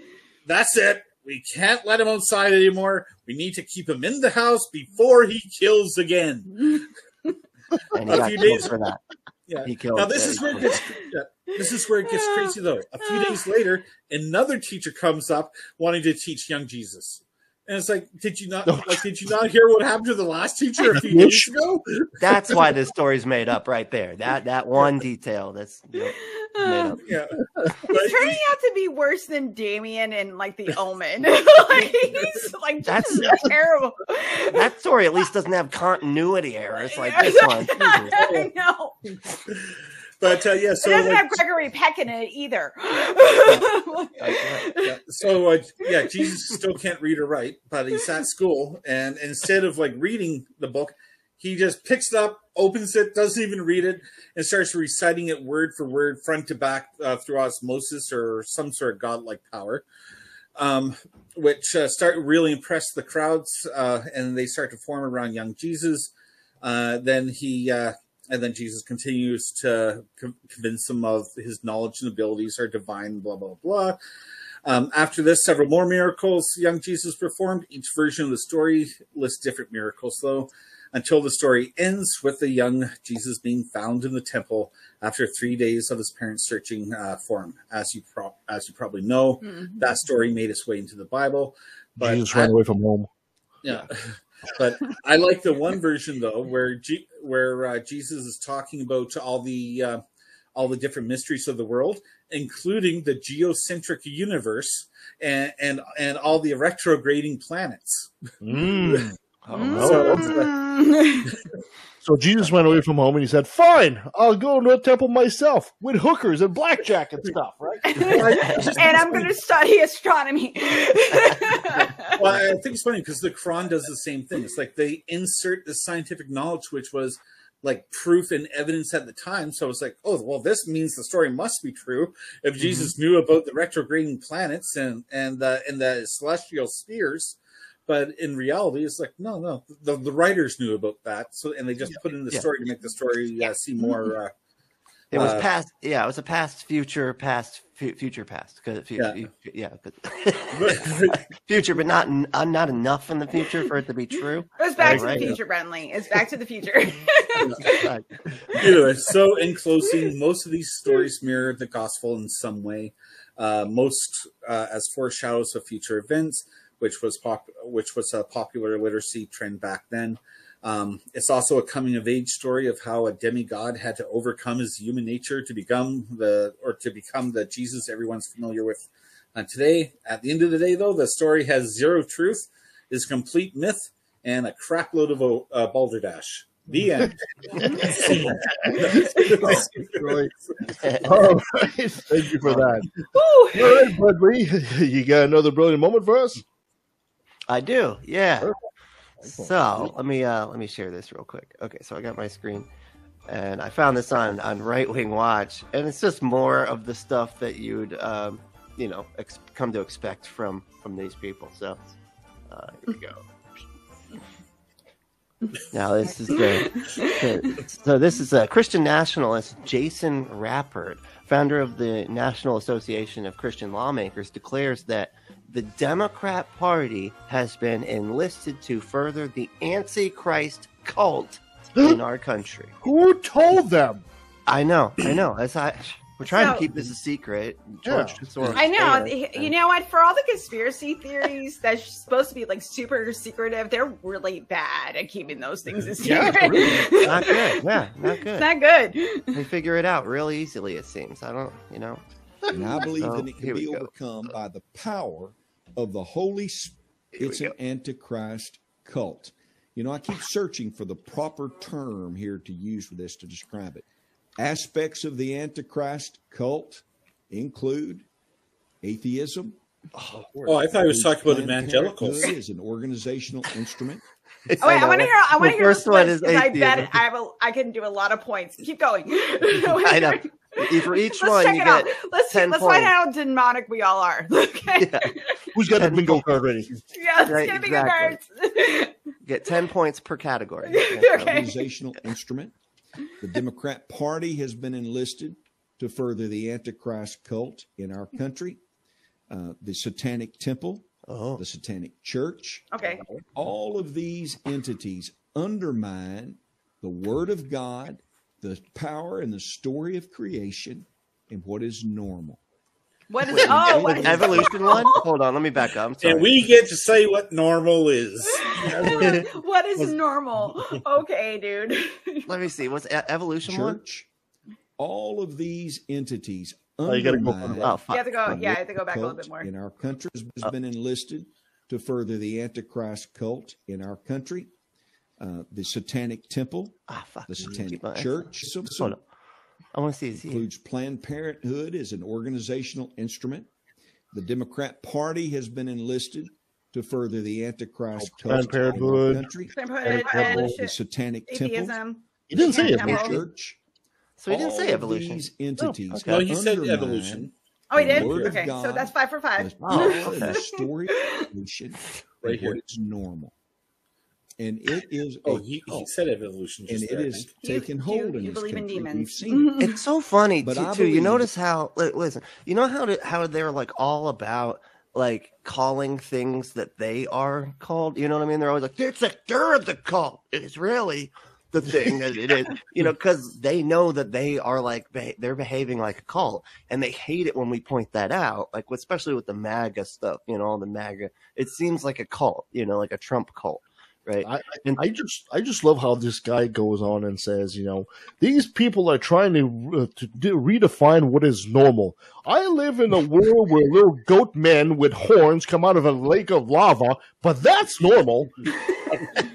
"That's it. We can't let him outside anymore. We need to keep him in the house before he kills again." And he got killed for that. Yeah. He killed. Now this is where it gets crazy, though. A few days later, another teacher comes up wanting to teach young Jesus. And it's like, did you not hear what happened to the last teacher a few days ago? That's why this story's made up right there. That one detail that's made up. Yeah. He's turning out to be worse than Damien and like the Omen. He's like just terrible. That story at least doesn't have continuity errors like this one. I know. But so it doesn't have Gregory Peck in it either. So Jesus still can't read or write, but he's at school, and instead of like reading the book, he just picks it up, opens it, doesn't even read it, and starts reciting it word for word, front to back, through osmosis or some sort of godlike power, which start really impress the crowds, and they start to form around young Jesus. And then Jesus continues to convince them of his knowledge and abilities are divine, blah, blah, blah. After this, several more miracles young Jesus performed. Each version of the story lists different miracles, though, until the story ends with the young Jesus being found in the temple after 3 days of his parents searching for him. As you probably know, that story made its way into the Bible. But Jesus ran away from home. Yeah. But I like the one version though, where Jesus is talking about all the different mysteries of the world, including the geocentric universe and all the retrograding planets. So Jesus went away from home and he said, "Fine, I'll go to a temple myself with hookers and blackjack and stuff, right? And I'm going to study astronomy." Well, I think it's funny because the Quran does the same thing. It's like they insert the scientific knowledge, which was like proof and evidence at the time. So it's like, oh, well, this means the story must be true. If Jesus knew about the retrograding planets and the celestial spheres. But in reality, it's like, no, the writers knew about that. So, and they just put in the story to make the story seem more. It was past, it was a past, future, past, future, past. Future, but not enough in the future for it to be true. It was back to the future, Brently. It's back to the future. Anyway, so in closing, most of these stories mirror the gospel in some way. Most as foreshadows of future events, which was a popular literacy trend back then. It's also a coming of age story of how a demigod had to overcome his human nature to become the Jesus everyone's familiar with today. At the end of the day, though, the story has zero truth, is complete myth, and a crap load of balderdash. The end. All right. Thank you for that. All right, Brently, you got another brilliant moment for us? I do. Yeah. So let me share this real quick. Okay, so I got my screen, and I found this on Right Wing Watch, and it's just more of the stuff that you'd come to expect from these people. So here we go. Now this is this is a Christian nationalist, Jason Rapert, founder of the National Association of Christian Lawmakers, declares that the Democrat Party has been enlisted to further the Antichrist cult in our country. Who told them? I know. We're trying to keep this a secret. George I know. You know what? For all the conspiracy theories that's supposed to be like super secretive, they're really bad at keeping those things a secret. Yeah, really. Not good. Yeah, not good. Not good. They figure it out real easily, it seems. I don't, And I believe that it can be overcome by the power of the Holy Spirit. It's an Antichrist cult. I keep searching for the proper term here to use for this to describe it. Aspects of the Antichrist cult include atheism. Oh, I thought he was talking about evangelicals. Is an organizational instrument. Oh, wait, I want to hear. First one is I bet I can do a lot of points. Keep going. I know. For each let's one, check you it get out. Let's 10 find points. out how demonic we all are. Okay. Yeah. Who's got the bingo card ready? Yeah, let's get a bingo card. Get 10 points per category. Organizational instrument. The Democrat Party has been enlisted to further the Antichrist cult in our country. The Satanic Temple, the Satanic Church. Okay. All of these entities undermine the Word of God, the power and the story of creation, and what is normal. What is evolution one? Hold on, let me back up. I'm sorry. And we get to say what normal is. What is normal? Okay, dude. Let me see. What's evolution Church, one? All of these entities you gotta go undermine. You have to go. Yeah, I have to go back a little bit more. In our country has been enlisted to further the Antichrist cult in our country. The Satanic Temple, the Satanic Church. Hold on. I want to see this. Includes Planned Parenthood as an organizational instrument. The Democrat Party has been enlisted to further the Antichrist cult Planned Parenthood, in our country. The Satanic Temple. He didn't say it. Church. So he didn't say evolution. These entities. No, he said evolution. Oh, he did? Word of Okay, God, so that's 5 for 5. The story of evolution, Right here. what is normal. And it is he said evolution and just it there, is taking hold in you this believe in country. demons. We've seen it. It's so funny But too. I You believe- notice how? Listen, you know how they're like all about like calling things that they are called. You know what I mean? They're always like, they're the cult. It's really the thing that it is. Because they know that they are like they're behaving like a cult, and they hate it when we point that out. Like especially with the MAGA stuff. All the MAGA. It seems like a cult. Like a Trump cult. Right. I just love how this guy goes on and says, these people are trying to redefine what is normal. I live in a world where little goat men with horns come out of a lake of lava, but that's normal.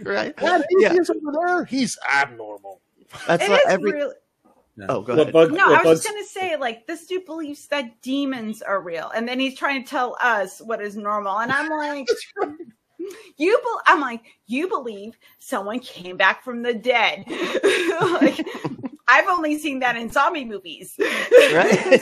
Right? That is over there, he's abnormal. That's It is really. Oh, go ahead. No, I was just going to say, like, this dude believes that demons are real, and then he's trying to tell us what is normal, and I'm like, you believe someone came back from the dead. Like, I've only seen that in zombie movies. Right?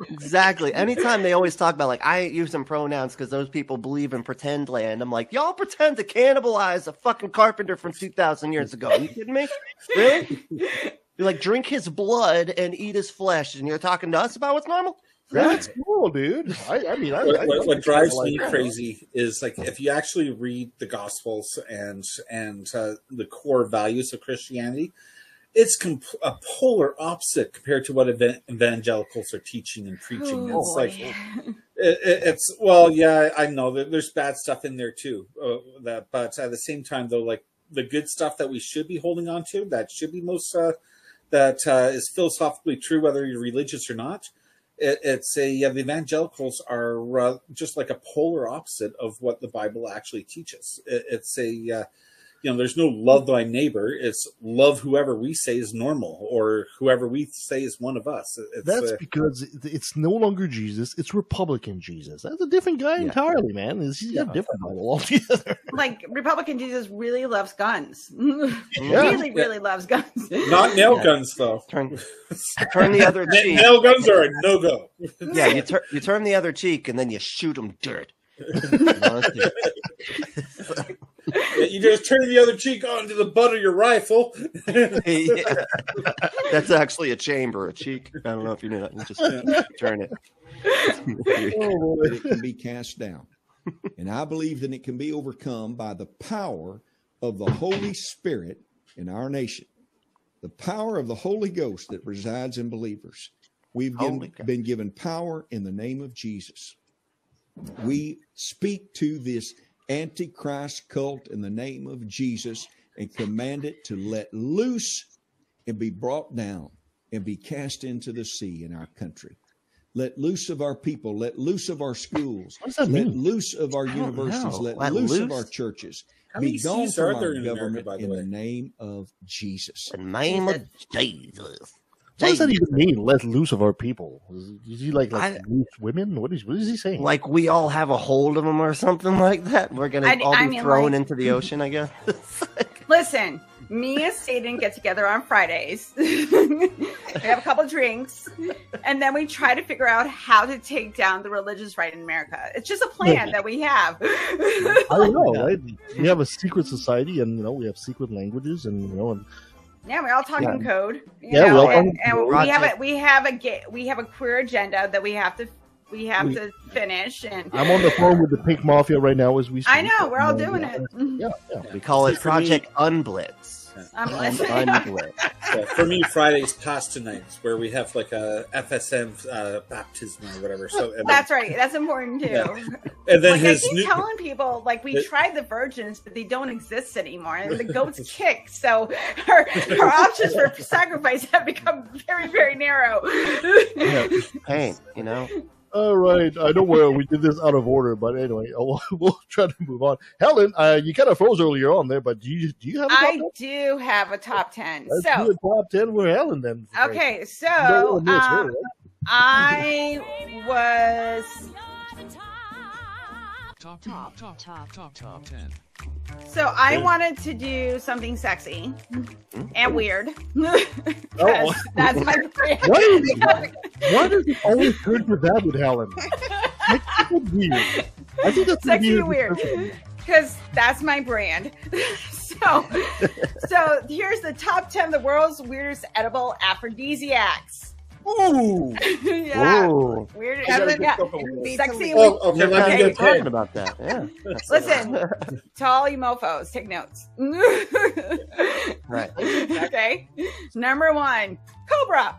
Exactly. Anytime they always talk about, like, I use some pronouns because those people believe in pretend land. I'm like, y'all pretend to cannibalize a fucking carpenter from 2,000 years ago. Are you kidding me? Really? You're like, drink his blood and eat his flesh, and you're talking to us about what's normal? That's cool, dude. What drives me crazy is like if you actually read the Gospels and the core values of Christianity, it's a polar opposite compared to what evangelicals are teaching and preaching. It's like I know that there's bad stuff in there too. But at the same time, though, like the good stuff that we should be holding on to, that should be most that is philosophically true, whether you're religious or not. The evangelicals are just like a polar opposite of what the Bible actually teaches. There's no love thy neighbor. It's love whoever we say is normal or whoever we say is one of us. That's because it's no longer Jesus. It's Republican Jesus. That's a different guy entirely, man. He's got a different Bible altogether. Like, Republican Jesus really loves guns. Really loves guns. Not nail guns, though. Turn the other cheek. Nail guns are a no-go. Yeah, you turn the other cheek and then you shoot them dirt. You just turn the other cheek onto the butt of your rifle. That's actually a chamber, a cheek. I don't know if you knew that. You just turn it. It can be cast down. And I believe that it can be overcome by the power of the Holy Spirit in our nation. The power of the Holy Ghost that resides in believers. We've been given power in the name of Jesus. We speak to this Antichrist cult in the name of Jesus and command it to let loose and be brought down and be cast into the sea in our country. Let loose of our people, let loose of our schools, let loose of our universities, let loose of our churches. Be gone from our government in the name of Jesus. In the name of Jesus. What does that even mean? Let loose of our people? Is he like loose women? What is he saying? Like we all have a hold of them or something like that? We're going to all be thrown into the ocean, I guess? Listen, me and Satan get together on Fridays. We have a couple drinks, and then we try to figure out how to take down the religious right in America. It's just a plan that we have. I don't know, right? We have a secret society, and we have secret languages, and yeah, we're all talking code. We have a queer agenda that we have to finish. And I'm on the phone with the Pink Mafia right now as we speak. I know, we're all doing it. Yeah. We call it Project Unblitz. For me, Friday's pasta nights where we have like a FSM baptism or whatever. That's right. That's important too. Yeah. And then I keep telling people, we tried the virgins, but they don't exist anymore, and the goats kick. So our options for sacrifice have become very, very narrow. Pain, All right. I know we did this out of order, but anyway, we'll try to move on. Helen, you kind of froze earlier on there, but do you have a top 10? I do have a top 10. Let's do a top 10 with Helen then. Okay, so I was... Top 10. So I wanted to do something sexy and weird. That's my brand. Why does it always turn to that with Helen? It's weird. I think that's sexy and weird. Because that's my brand. So here's the top 10 of the world's weirdest edible aphrodisiacs. Ooh. Yeah. Ooh. Weird. Sexy. Okay. Talking about that. Yeah. Listen, to all you mofos, take notes. Right. Okay. Number 1, cobra.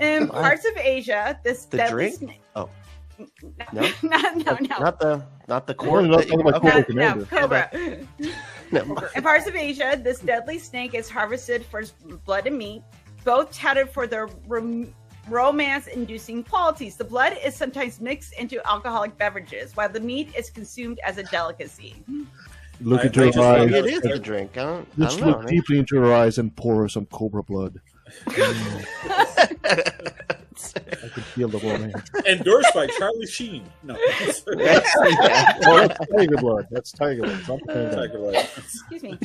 In parts of Asia, this deadly snake. Oh. No. Not the core. No, cobra. In parts of Asia, this deadly snake is harvested for its blood and meat, both touted for their romance-inducing qualities. The blood is sometimes mixed into alcoholic beverages, while the meat is consumed as a delicacy. Look into her eyes. It is a drink. Just look deeply into her eyes and pour her some cobra blood. I can feel the romance. Endorsed by Charlie Sheen. No. That's tiger blood. That's tiger blood. Tiger blood. Excuse me.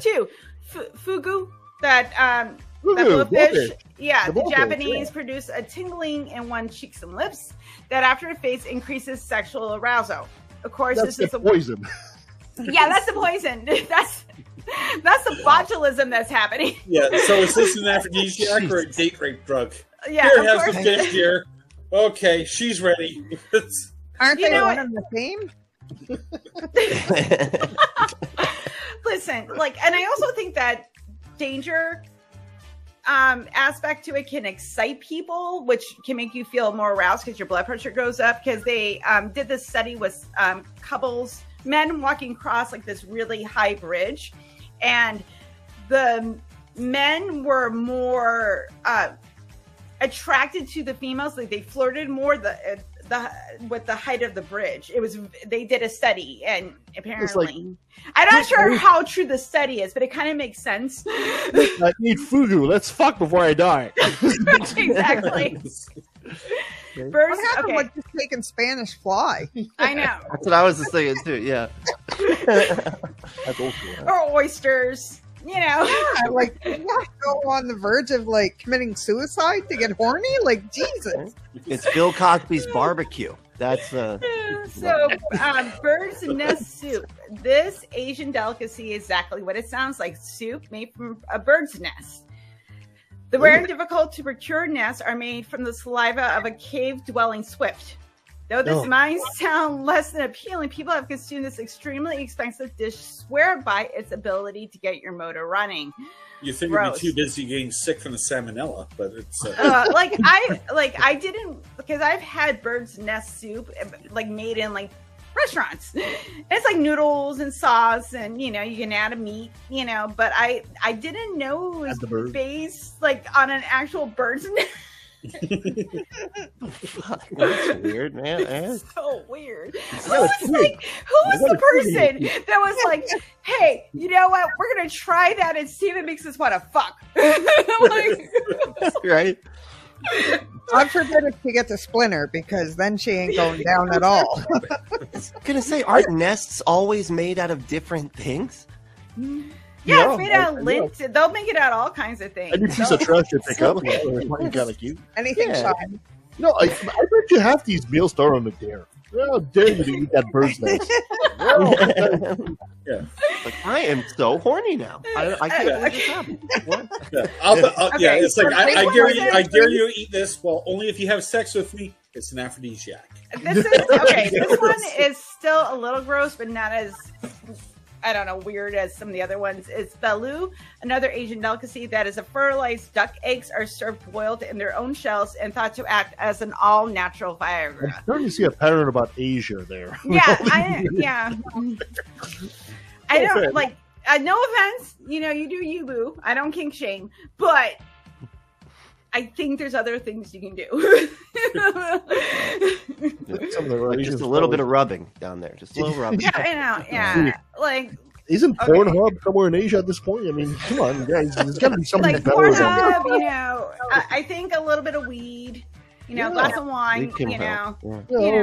2, fugu. That blowfish. Yeah, the Japanese produce a tingling in one's cheeks and lips that after a phase increases sexual arousal. Of course, that's this is the poison. Yeah, that's the poison. That's the botulism that's happening. Yeah, so is this an aphrodisiac or a date rape drug? Yeah, here, have some fish here. Okay, she's ready. Aren't they one and the same? Listen, and I also think that danger aspect to it can excite people, which can make you feel more aroused because your blood pressure goes up. Because they did this study with couples men walking across like this really high bridge, and the men were more attracted to the females. Like they flirted more with the height of the bridge. They did a study, and apparently, I'm not sure how true the study is, but it kind of makes sense. I need fugu. Let's fuck before I die. Exactly. What happened with just taking Spanish fly? I know. That's what I was just thinking too. Yeah. That's okay. Or oysters. You know, yeah, like you have to go on the verge of like committing suicide to get horny. Like Jesus, it's Bill Cosby's barbecue. That's so bird's nest soup. This Asian delicacy is exactly what it sounds like: soup made from a bird's nest. The rare and difficult to procure nests are made from the saliva of a cave-dwelling swift. Though this might sound less than appealing, people have consumed this extremely expensive dish, swear by its ability to get your motor running. You think you'd be too busy getting sick from the salmonella, but it's I didn't, because I've had bird's nest soup like made in like restaurants. It's like noodles and sauce, and you know you can add a meat, you know. But I didn't know it was based like on an actual bird's nest. That's weird, man. So weird. Who was the person that was like, hey, you know what, we're gonna try that and see if it makes us want to fuck? Right. I forbid if she gets a splinter, because then she ain't going down at all. I was gonna say, aren't nests always made out of different things? Yeah, it's made out of lint. They'll make it out of all kinds of things. Any piece of trash you pick up, kind of cute. Anything shiny. No, I bet you half these meals start on the dare. How dare you to eat that bird's nest? Yeah. Like, I am so horny now. I can't believe this happened. What? Yeah, it's like I dare you to eat this. Well, only if you have sex with me. It's an aphrodisiac. This one is still a little gross, but not as, I don't know, weird as some of the other ones. It's Balu, another Asian delicacy that is a fertilized duck. Eggs are served boiled in their own shells and thought to act as an all-natural Viagra. I'm starting to see a pattern about Asia there. Yeah, I don't like. No offense, you know, you do you, boo. I don't kink shame, but I think there's other things you can do. Just a little bit of rubbing down there. Just a little rubbing. Yeah, I know. Yeah, like. Isn't Pornhub somewhere in Asia at this point? I mean, come on, guys. There's got to be something like better. Pornhub, you know. I think a little bit of weed. You know, glass of wine. You know,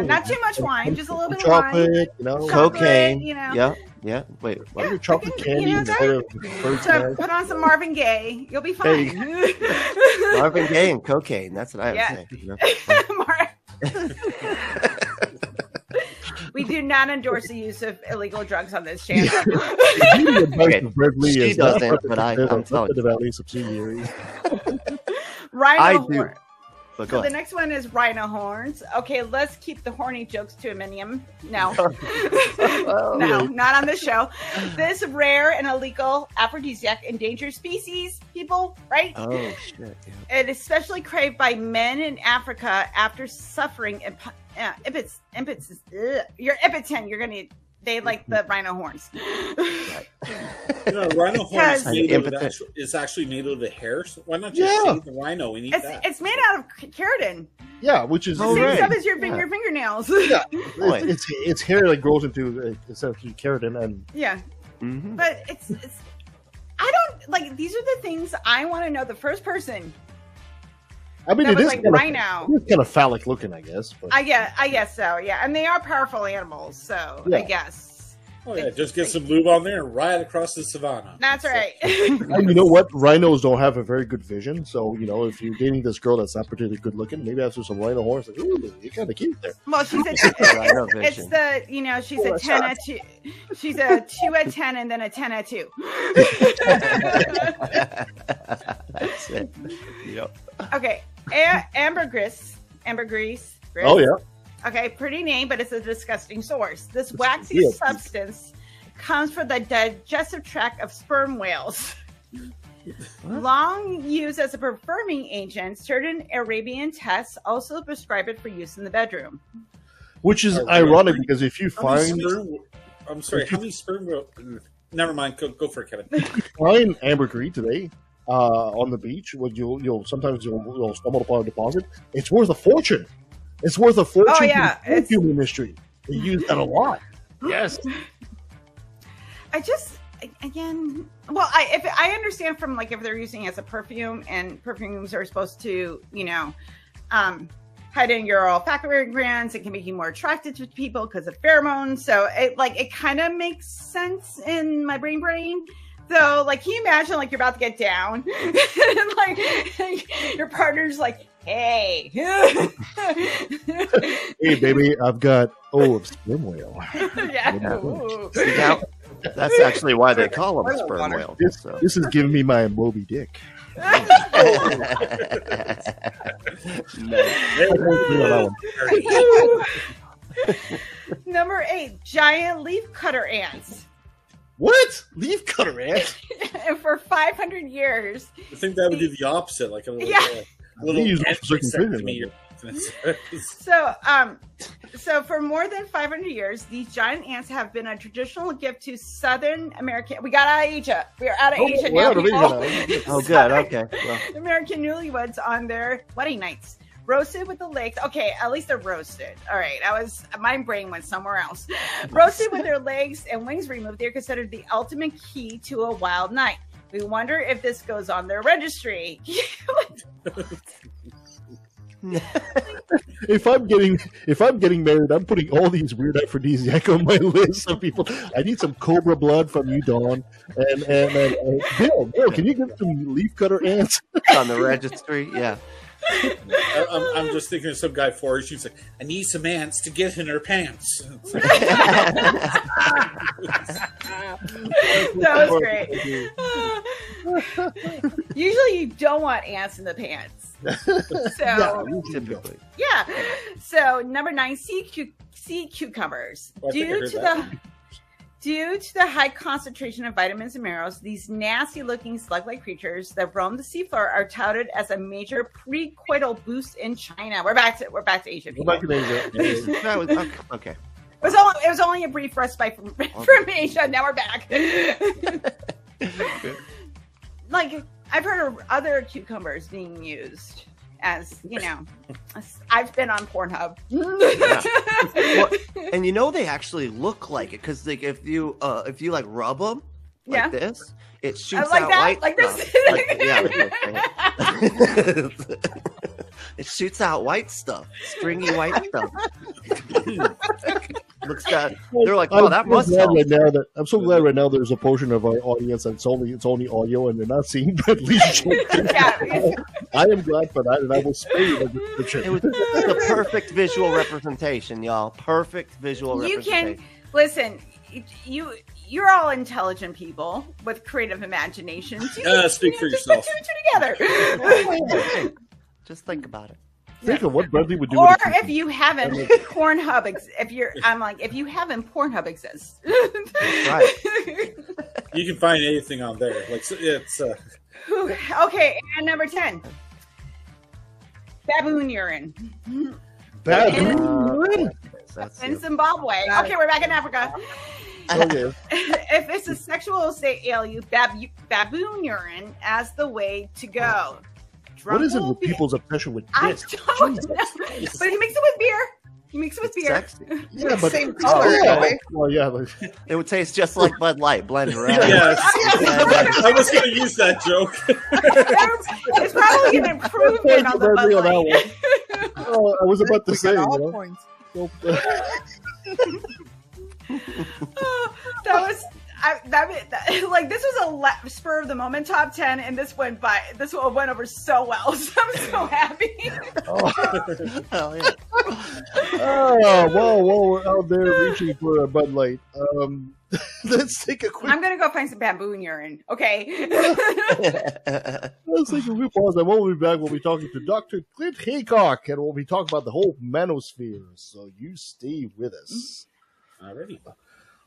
not too much wine, just a little bit of wine. You know, cocaine. You know. Yeah. Wait, what? Your chocolate candy instead of so put on some Marvin Gaye. You'll be fine. Marvin Gaye and cocaine. That's what I would say. You know? We do not endorse the use of illegal drugs on this channel. Brently she doesn't, but I'm telling you. Subsidiaries. Rhino I do. So the next one is rhino horns. Okay, let's keep the horny jokes to a minimum. No. No, not on this show. This rare and illegal aphrodisiac endangered species, people, right? Oh, shit. Yeah. It is especially craved by men in Africa after suffering impotence. You're impotent. You're going to... They like the rhino horns. Rhino horns is actually made out of the hair. So why not just save the rhino and eat that? It's made out of keratin. Yeah, which is the same stuff as your fingernails. Yeah, it's hair that grows into essentially keratin and But it's I don't like. These are the things I want to know. The first person. I mean, it is like rhino. It's kind of phallic looking, I guess. But. I guess so. Yeah, and they are powerful animals, so I guess. Oh yeah, just get some lube on there and ride across the savannah. That's right. And you know what? Rhinos don't have a very good vision, so you know if you're dating this girl that's not particularly good looking, maybe after some rhino horns, like, ooh, you're kind of cute there. Well, she's it's the she's a 10 at 2. She's a 2 at 10 and then a 10 at 2. That's it. Yep. Okay, ambergris. Oh yeah. Okay, pretty name, but it's a disgusting source. This waxy substance comes from the digestive tract of sperm whales. Long used as a perfuming agent, certain Arabian texts also prescribe it for use in the bedroom. Which is ironic because if you find... I'm sorry. How many sperm? Never mind. Go for it, Kevin. Find ambergris today on the beach. You'll sometimes stumble upon a deposit. It's worth a fortune. It's worth a fortune. Oh yeah, in the perfume industry. They use that a lot. Yes. I just if I understand from like if they're using it as a perfume, and perfumes are supposed to hide in your olfactory glands, it can make you more attracted to people because of pheromones. So it kind of makes sense in my brain. So like, can you imagine like you're about to get down, and like your partner's like, "Hey, hey baby, I've got of sperm whale." Yeah. See, now, that's actually why they call them sperm whales. This is giving me my Moby Dick. Number 8, giant leafcutter ants. What? Leafcutter ants? And for 500 years. I think that would do the opposite, like a little, So for more than 500 years, these giant ants have been a traditional gift to Southern American. We got out of Asia. We are out of Asia now. Oh, good. Okay. Well. American newlyweds on their wedding nights. Roasted with the legs. Okay, at least they're roasted. All right, my brain went somewhere else. Roasted with their legs and wings removed, they're considered the ultimate key to a wild night. We wonder if this goes on their registry. If I'm getting married, I'm putting all these weird aphrodisiac on my list of people. I need some cobra blood from you, Dawn, and Bill, can you get some leafcutter ants on the registry? Yeah. I'm just thinking of some guy for she's like, I need some ants to get in her pants. That was great. Usually you don't want ants in the pants. So typically. Yeah. So number 9, sea cucumbers. Due to the high concentration of vitamins and minerals, these nasty-looking slug-like creatures that roam the seafloor are touted as a major pre-coital boost in China. We're back to Asia. We're back in Asia. Okay. It was only a brief respite from Asia. Now we're back. Like, I've heard of other cucumbers being used as, I've been on Pornhub. Well, and they actually look like it because like if you like rub them like this, it shoots out white stuff. It shoots out white stuff, stringy white stuff. They're like, oh, that must help. I'm so glad right now there's a portion of our audience that's it's only audio and they're not seeing Brently's show. I am glad for that, and I will spare you the description. It was the perfect visual representation, y'all. Perfect visual representation. You can listen. You're all intelligent people with creative imaginations. Speak for yourself. Put two together. Just think about it. Think of what Brently would do. Or if you haven't, Pornhub. If you haven't, Pornhub exists. Right. You can find anything on there. Like it's. Okay, and number 10, baboon urine. Baboon. In Zimbabwe. Okay, we're back in Africa. Okay. If it's a sexual state ail you, baboon urine as the way to go. What is it with people's obsession with this? I don't know. But he makes it with beer. He makes it with beer. Sexy. Yeah, but same color. Well, yeah. It would taste just like Bud Light blended around. Yes. I was going to use that joke. It's probably an improvement on the Bud Light. Oh, I was about to say. Points. That was this was a spur of the moment top 10, and this went over so well. So I'm so happy. Hell yeah. While we're out there reaching for a Bud Light, let's take a quick. I'm gonna go find some baboon urine. Okay. Let's take a quick pause, and when we'll be back, we'll be talking to Dr. Clint Heacock, and we'll be talking about the whole Manosphere. So you stay with us. Alrighty.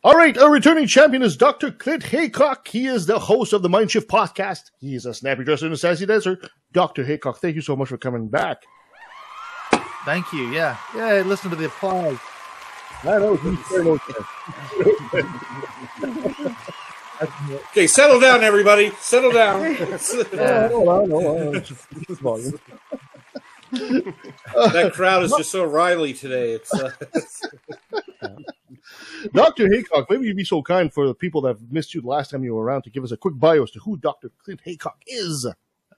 All right, our returning champion is Dr. Clint Heacock. He is the host of the Mindshift podcast. He is a snappy dresser in a sassy dancer. Dr. Heacock, thank you so much for coming back. Thank you. Yeah. Listen to the applause. I know. Okay, settle down, everybody. Settle down. That crowd is just so riley today. It's Dr. Heacock, maybe you'd be so kind for the people that missed you the last time you were around to give us a quick bio as to who Dr. Clint Heacock is.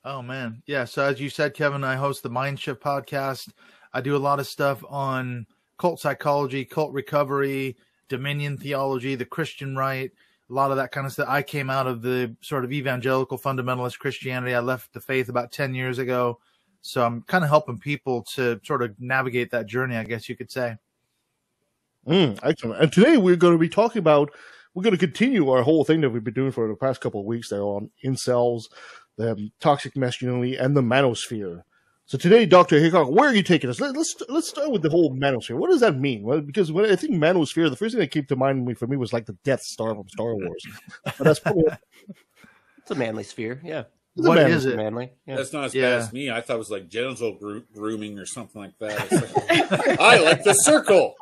Oh, man. Yeah, so as you said, Kevin, I host the Mind Shift podcast. I do a lot of stuff on cult psychology, cult recovery, dominion theology, the Christian right, a lot of that kind of stuff. I came out of the sort of evangelical fundamentalist Christianity. I left the faith about 10 years ago. So I'm kind of helping people to sort of navigate that journey, I guess you could say. Excellent. And today we're going to continue our whole thing that we've been doing for the past couple of weeks there on incels, the toxic masculinity, and the manosphere. So today, Dr. Heacock, where are you taking us? Let's start with the whole manosphere. What does that mean? Well, because when I think manosphere, the first thing that came to mind for me was like the Death Star from Star Wars. But that's probably it's a manly sphere, yeah. What is it? Manly. Yeah. That's not as bad as me. I thought it was like genital grooming or something like that. Like, I like the circle.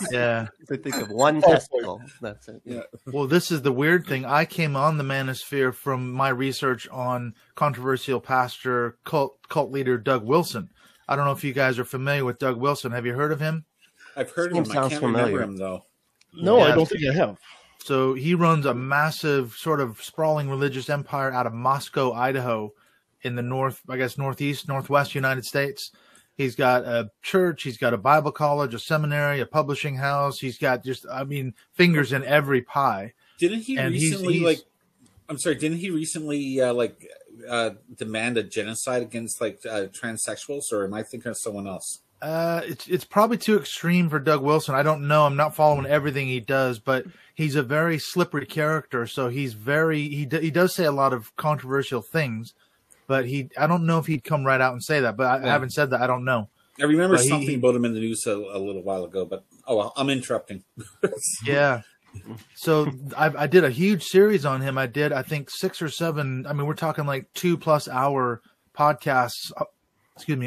Yeah. I think of one testicle. That's it. Yeah. Well, this is the weird thing. I came on the manosphere from my research on controversial pastor, cult leader Doug Wilson. I don't know if you guys are familiar with Doug Wilson. Have you heard of him? I've heard of him. I can't remember him, though. No, I don't think I have. So he runs a massive sort of sprawling religious empire out of Moscow, Idaho, in the northwest United States. He's got a church, he's got a Bible college, a seminary, a publishing house. He's got fingers in every pie. Didn't he recently Didn't he recently demand a genocide against transsexuals, or am I thinking of someone else? It's probably too extreme for Doug Wilson. I don't know. I'm not following everything he does, but he's a very slippery character. So he does say a lot of controversial things, but I don't know if he'd come right out and say that. But I haven't said that. I don't know. I remember something about him in the news a little while ago, but I'm interrupting. Yeah. So I did a huge series on him. I did, I think 6 or 7. I mean, we're talking like 2+ hour podcasts,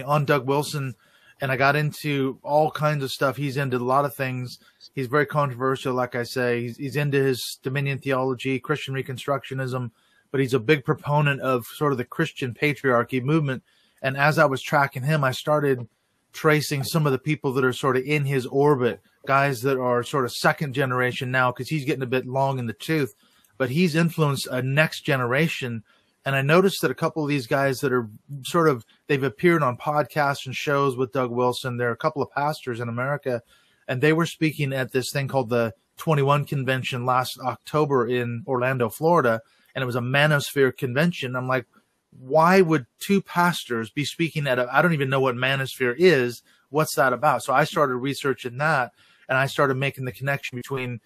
on Doug Wilson. And I got into all kinds of stuff. He's into a lot of things. He's very controversial, like I say. He's into his dominion theology, Christian Reconstructionism, but he's a big proponent of sort of the Christian patriarchy movement. And as I was tracking him, I started tracing some of the people that are sort of in his orbit, guys that are sort of second generation now, because he's getting a bit long in the tooth. But he's influenced a next generation. And I noticed that a couple of these guys that are they've appeared on podcasts and shows with Doug Wilson. There are a couple of pastors in America, and they were speaking at this thing called the 21 convention last October in Orlando, Florida. And it was a Manosphere convention. I'm like, why would 2 pastors be speaking at I don't even know what Manosphere is. What's that about? So I started researching that, and I started making the connection between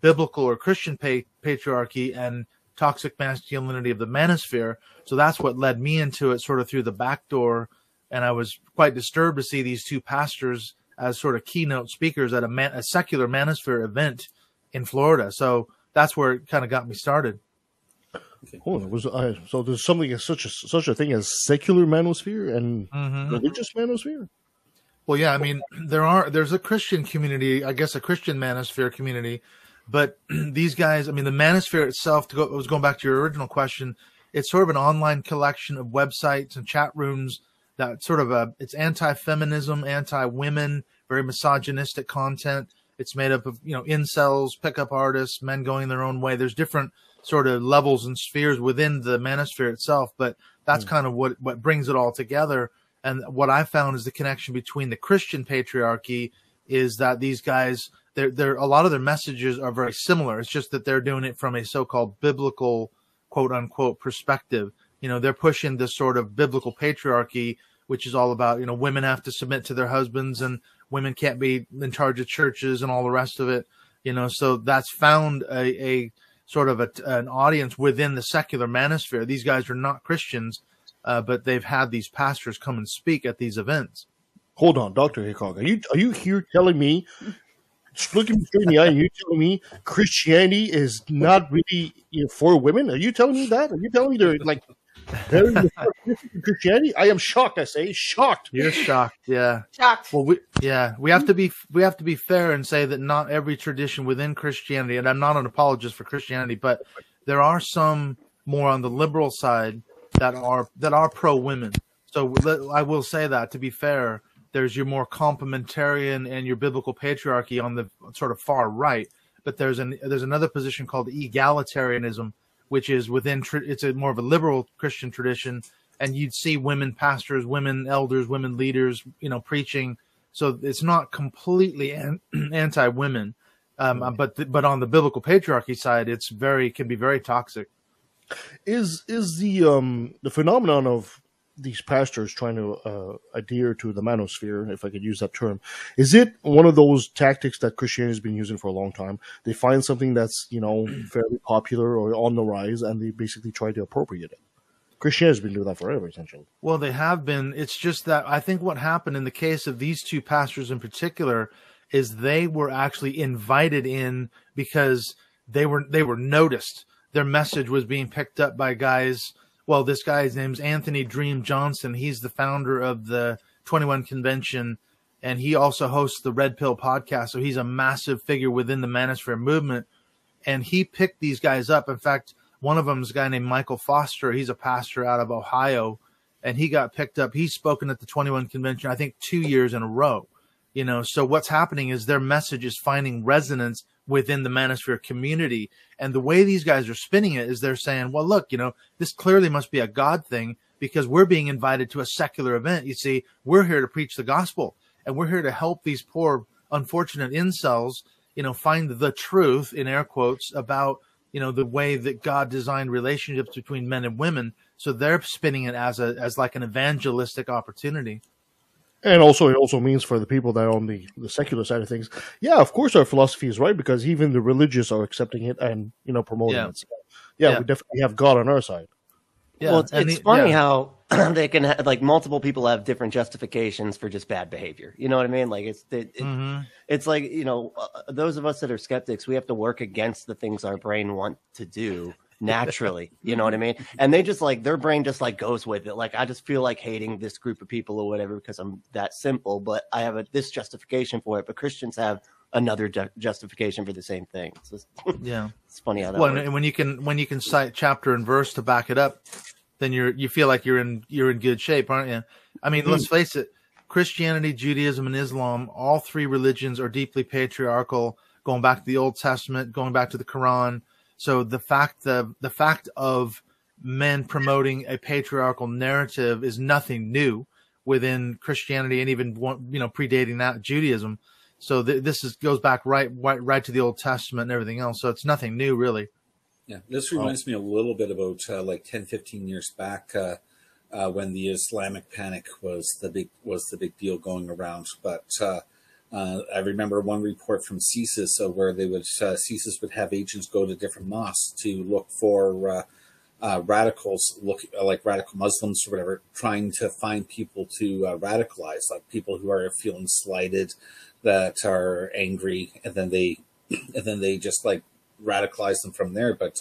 biblical or Christian patriarchy and toxic masculinity of the manosphere. So that's what led me into it sort of through the back door. And I was quite disturbed to see these 2 pastors as sort of keynote speakers at a secular manosphere event in Florida. So that's where it kind of got me started. So there's something such a thing as secular manosphere and religious manosphere? Well, yeah, I mean, there's a Christian community, I guess a Christian manosphere community. But these guys, I mean, the Manosphere itself, I was going back to your original question, it's sort of an online collection of websites and chat rooms that sort of it's anti-feminism, anti-women, very misogynistic content. It's made up of, incels, pickup artists, men going their own way. There's different sort of levels and spheres within the Manosphere itself, but that's kind of what brings it all together. And what I found is the connection between the Christian patriarchy is that these guys, a lot of their messages are very similar. It's just that they're doing it from a so-called biblical, quote unquote, perspective. They're pushing this sort of biblical patriarchy, which is all about, women have to submit to their husbands and women can't be in charge of churches and all the rest of it. So that's found a sort of an audience within the secular manosphere. These guys are not Christians, but they've had these pastors come and speak at these events. Hold on, Dr. Heacock. Are you here telling me, looking me straight in the eye, and you're telling me Christianity is not really for women? Are you telling me that? Are you telling me they're like Very Christianity. I am shocked. I say shocked. You're shocked. Yeah. Shocked. Well, we have to be fair and say that not every tradition within Christianity, and I'm not an apologist for Christianity, but there are some more on the liberal side that are pro women. So I will say that, to be fair, there's your more complementarian and your biblical patriarchy on the sort of far right, but there's another position called egalitarianism, which is it's a more of a liberal Christian tradition, and you'd see women pastors, women elders, women leaders, preaching. So it's not completely anti-women, but on the biblical patriarchy side, can be very toxic. Is the phenomenon of these pastors trying to adhere to the manosphere, if I could use that term, is it one of those tactics that Christianity has been using for a long time? They find something that's, fairly popular or on the rise, and they basically try to appropriate it. Christianity has been doing that forever, essentially. Well, they have been. It's just that I think what happened in the case of these two pastors in particular is they were actually invited in because they were noticed. Their message was being picked up by guys. Well, this guy's name's Anthony Dream Johnson. He's the founder of the 21 Convention, and he also hosts the Red Pill podcast. So he's a massive figure within the Manosphere movement, and he picked these guys up. In fact, one of them is a guy named Michael Foster. He's a pastor out of Ohio, and he got picked up. He's spoken at the 21 Convention, I think, 2 years in a row. So what's happening is their message is finding resonance within the Manosphere community. And the way these guys are spinning it is they're saying, well, look, this clearly must be a God thing because we're being invited to a secular event. You see, we're here to preach the gospel, and we're here to help these poor, unfortunate incels, find the truth, in air quotes, about, the way that God designed relationships between men and women. So they're spinning it as like an evangelistic opportunity. And also, it also means for the people that are on the secular side of things, yeah, of course our philosophy is right because even the religious are accepting it and, promoting it. So, we definitely have God on our side. Yeah. Well, it's funny how they can multiple people have different justifications for just bad behavior. You know what I mean? Like it's like, those of us that are skeptics, we have to work against the things our brain want to do naturally. You know what I mean? And they just their brain just goes with it. Like, I just feel like hating this group of people or whatever because I'm that simple, but I have this justification for it. But Christians have another justification for the same thing. So it's funny how that works. And when you can cite chapter and verse to back it up, then you feel like you're in good shape, aren't you? I mean, let's face it, Christianity, Judaism, and Islam, all three religions are deeply patriarchal, going back to the Old Testament, going back to the Quran. So the fact of men promoting a patriarchal narrative is nothing new within Christianity, and even predating that, Judaism. So this goes back right to the Old Testament and everything else. So it's nothing new, really. Yeah, this reminds me a little bit about 10, 15 years back when the Islamic panic was the big deal going around. But I remember one report from CSIS where CSIS would have agents go to different mosques to look for radicals, like radical Muslims or whatever, trying to find people to radicalize, like people who are feeling slighted, that are angry, and then they just radicalize them from there. But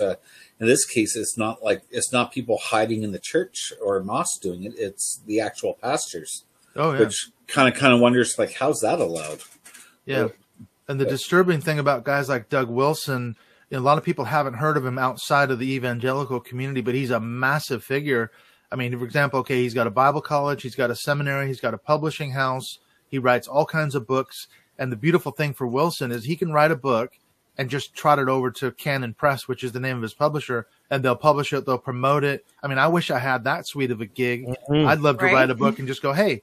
in this case, it's not people hiding in the church or mosque doing it. It's the actual pastors. Oh, yeah. Which kind of wonders, how's that allowed? Yeah. And the disturbing thing about guys like Doug Wilson, a lot of people haven't heard of him outside of the evangelical community, but he's a massive figure. I mean, for example, he's got a Bible college, he's got a seminary, he's got a publishing house, he writes all kinds of books. And the beautiful thing for Wilson is he can write a book and just trot it over to Canon Press, which is the name of his publisher, and they'll publish it, they'll promote it. I mean, I wish I had that sweet of a gig. I'd love to write a book and just go, hey,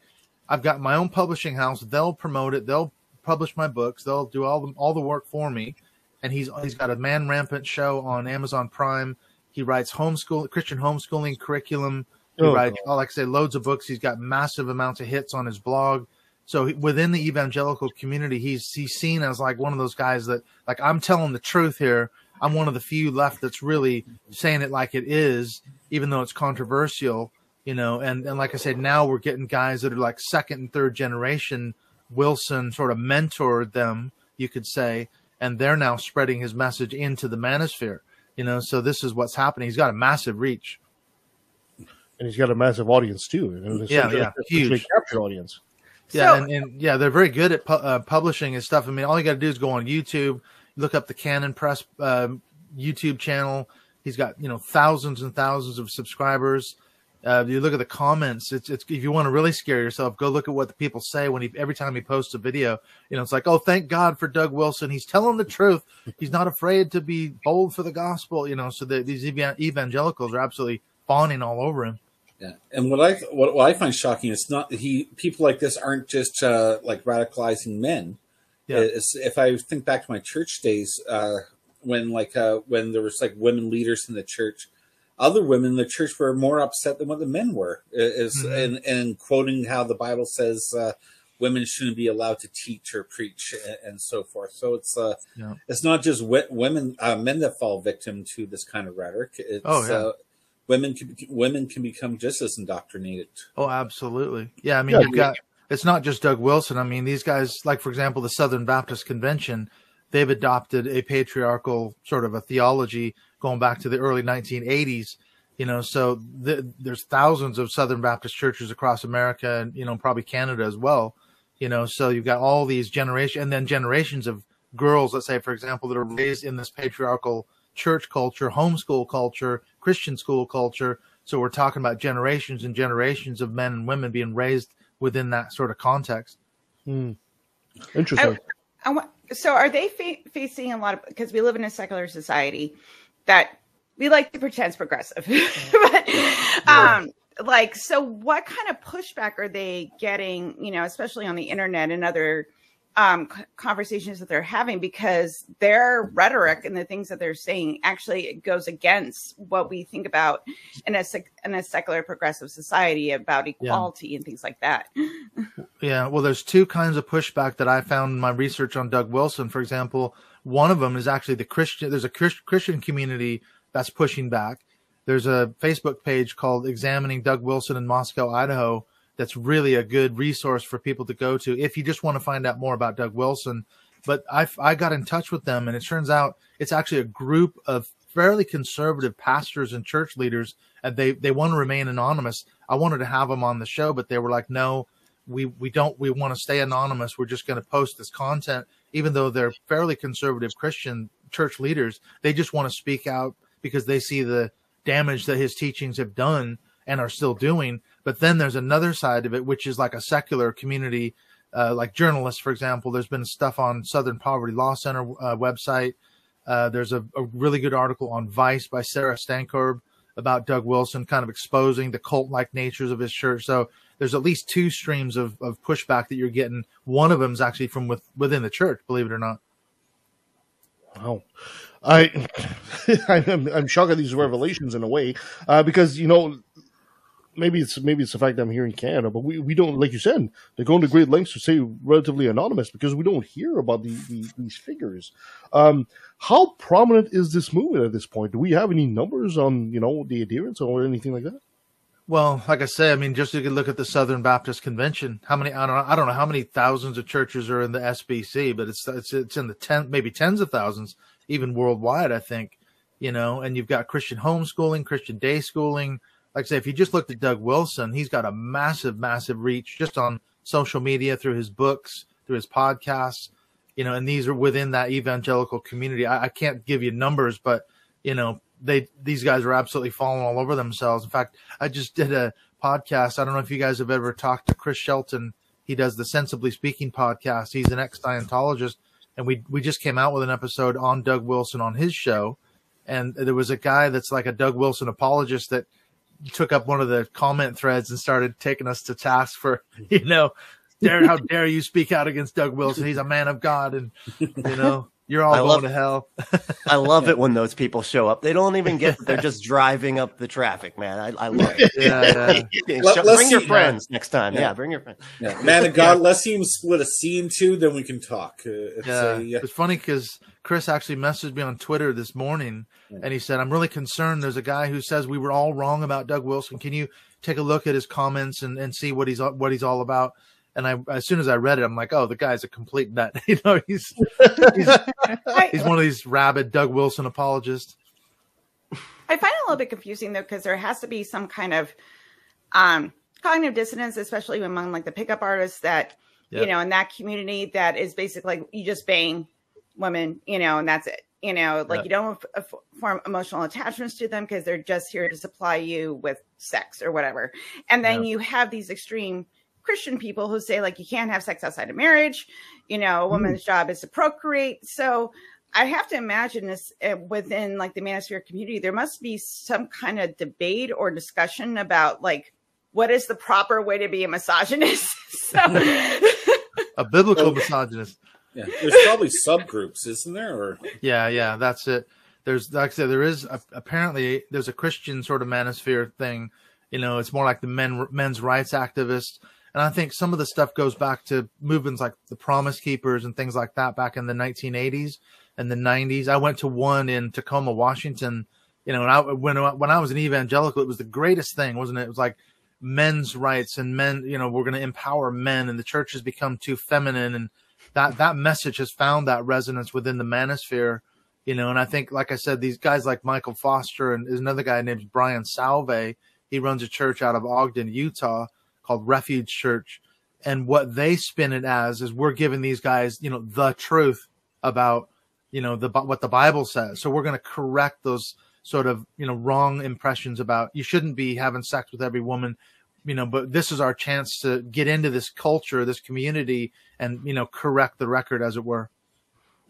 I've got my own publishing house. They'll promote it. They'll publish my books. They'll do all the work for me. And he's got a Man Rampant show on Amazon Prime. He writes Christian homeschooling curriculum. He writes, like I say, loads of books. He's got massive amounts of hits on his blog. So within the evangelical community, he's seen as one of those guys that I'm telling the truth here. I'm one of the few left that's really saying it like it is, even though it's controversial, and like I said, now we're getting guys that are second and third generation. Wilson sort of mentored them, you could say, and they're now spreading his message into the manosphere, so this is what's happening. He's got a massive reach. And he's got a massive audience too. And huge captured audience. Yeah, and they're very good at publishing his stuff. I mean, all you got to do is go on YouTube, look up the Canon Press YouTube channel. He's got thousands and thousands of subscribers. You look at the comments. It's if you want to really scare yourself, go look at what the people say every time he posts a video. It's like, oh, thank God for Doug Wilson. He's telling the truth. He's not afraid to be bold for the gospel. So these evangelicals are absolutely fawning all over him. Yeah, and what I find shocking is people like this aren't just like radicalizing men. Yeah. If I think back to my church days, when there was like women leaders in the church, other women in the church were more upset than what the men were. And quoting how the Bible says women shouldn't be allowed to teach or preach and so forth. So it's not just men that fall victim to this kind of rhetoric. It's, women can become just as indoctrinated. Oh, absolutely. Yeah, I mean, it's not just Doug Wilson. I mean, these guys, like, for example, the Southern Baptist Convention, they've adopted a patriarchal sort of a theology going back to the early 1980s. So there's thousands of Southern Baptist churches across America and, probably Canada as well. So you've got all these generations of girls, let's say, for example, that are raised in this patriarchal church culture, homeschool culture, Christian school culture. So we're talking about generations and generations of men and women being raised within that sort of context. Interesting. So are they facing a lot of, because we live in a secular society that we like to pretend is progressive, but so what kind of pushback are they getting, especially on the internet and other conversations that they're having, because their rhetoric and the things that they're saying actually goes against what we think about in a secular progressive society about equality and things like that. Yeah, well, there's two kinds of pushback that I found in my research on Doug Wilson. For example, one of them is actually there's a Christian community that's pushing back. There's a Facebook page called Examining Doug Wilson in Moscow, Idaho, that's really a good resource for people to go to if you just want to find out more about Doug Wilson. But I got in touch with them, and it turns out it's actually a group of fairly conservative pastors and church leaders, and they want to remain anonymous. I wanted to have them on the show, but they were like, no, we want to stay anonymous. We're just going to post this content, even though they're fairly conservative Christian church leaders. They just want to speak out because they see the damage that his teachings have done and are still doing. But then there's another side of it, which is like a secular community, like journalists, for example. There's been stuff on Southern Poverty Law Center website. There's a really good article on Vice by Sarah Stankorb about Doug Wilson, kind of exposing the cult-like natures of his church. So there's at least two streams of pushback that you're getting. One of them is actually from within the church, believe it or not. Wow. I'm shocked at these revelations in a way, because maybe it's the fact that I'm here in Canada, but we don't, like you said, they're going to great lengths to say relatively anonymous because we don't hear about these figures. How prominent is this movement at this point? Do we have any numbers on the adherents or anything like that? Well, like I say, I mean, just you can look at the Southern Baptist Convention. How many? I don't know how many thousands of churches are in the SBC, but it's in the maybe tens of thousands, even worldwide, I think. And you've got Christian homeschooling, Christian day schooling. Like I say, if you just looked at Doug Wilson, he's got a massive, massive reach just on social media, through his books, through his podcasts, and these are within that evangelical community. I can't give you numbers, but, these guys are absolutely falling all over themselves. In fact, I just did a podcast. I don't know if you guys have ever talked to Chris Shelton. He does the Sensibly Speaking podcast. He's an ex-Scientologist, and we just came out with an episode on Doug Wilson on his show. And there was a guy that's like a Doug Wilson apologist that took up one of the comment threads and started taking us to task for, how dare you speak out against Doug Wilson? He's a man of God, and you're all going to hell. I love it when those people show up. They don't even get, they're just driving up the traffic, man. I love it. Bring your friends next time. Yeah, bring your friends. Yeah. Man of God, let's see him split a scene too, then we can talk. It's funny because Chris actually messaged me on Twitter this morning, and he said, I'm really concerned. There's a guy who says we were all wrong about Doug Wilson. Can you take a look at his comments and see what he's all about? And as soon as I read it, I'm like, oh, the guy's a complete nut. He's one of these rabid Doug Wilson apologists. I find it a little bit confusing, though, because there has to be some kind of cognitive dissonance, especially among like the pickup artists that, you know, in that community that is basically like you just bang women, you know, and that's it. You know, like you don't form emotional attachments to them because they're just here to supply you with sex or whatever. And then you have these extreme Christian people who say like you can't have sex outside of marriage. You know, a woman's job is to procreate. So I have to imagine this within like the Manosphere community, there must be some kind of debate or discussion about like what is the proper way to be a misogynist. So a biblical misogynist. Yeah, there's probably subgroups, isn't there? Or yeah, that's it. There's, like I said, there is apparently there's a Christian sort of manosphere thing. You know, it's more like the men's rights activists, and I think some of the stuff goes back to movements like the Promise Keepers and things like that back in the 1980s and the 90s. I went to one in Tacoma, Washington. You know, and when I was an evangelical, it was the greatest thing, wasn't it? It was like men's rights and men. You know, we're going to empower men, and the church has become too feminine and that message has found that resonance within the manosphere, you know, and I think, like I said, these guys like Michael Foster and there's another guy named Brian Salve. He runs a church out of Ogden, Utah called Refuge Church. And what they spin it as is we're giving these guys, you know, the truth about, you know, what the Bible says. So we're going to correct those sort of, you know, wrong impressions about you shouldn't be having sex with every woman. You know, but this is our chance to get into this culture, this community, and, you know, correct the record, as it were.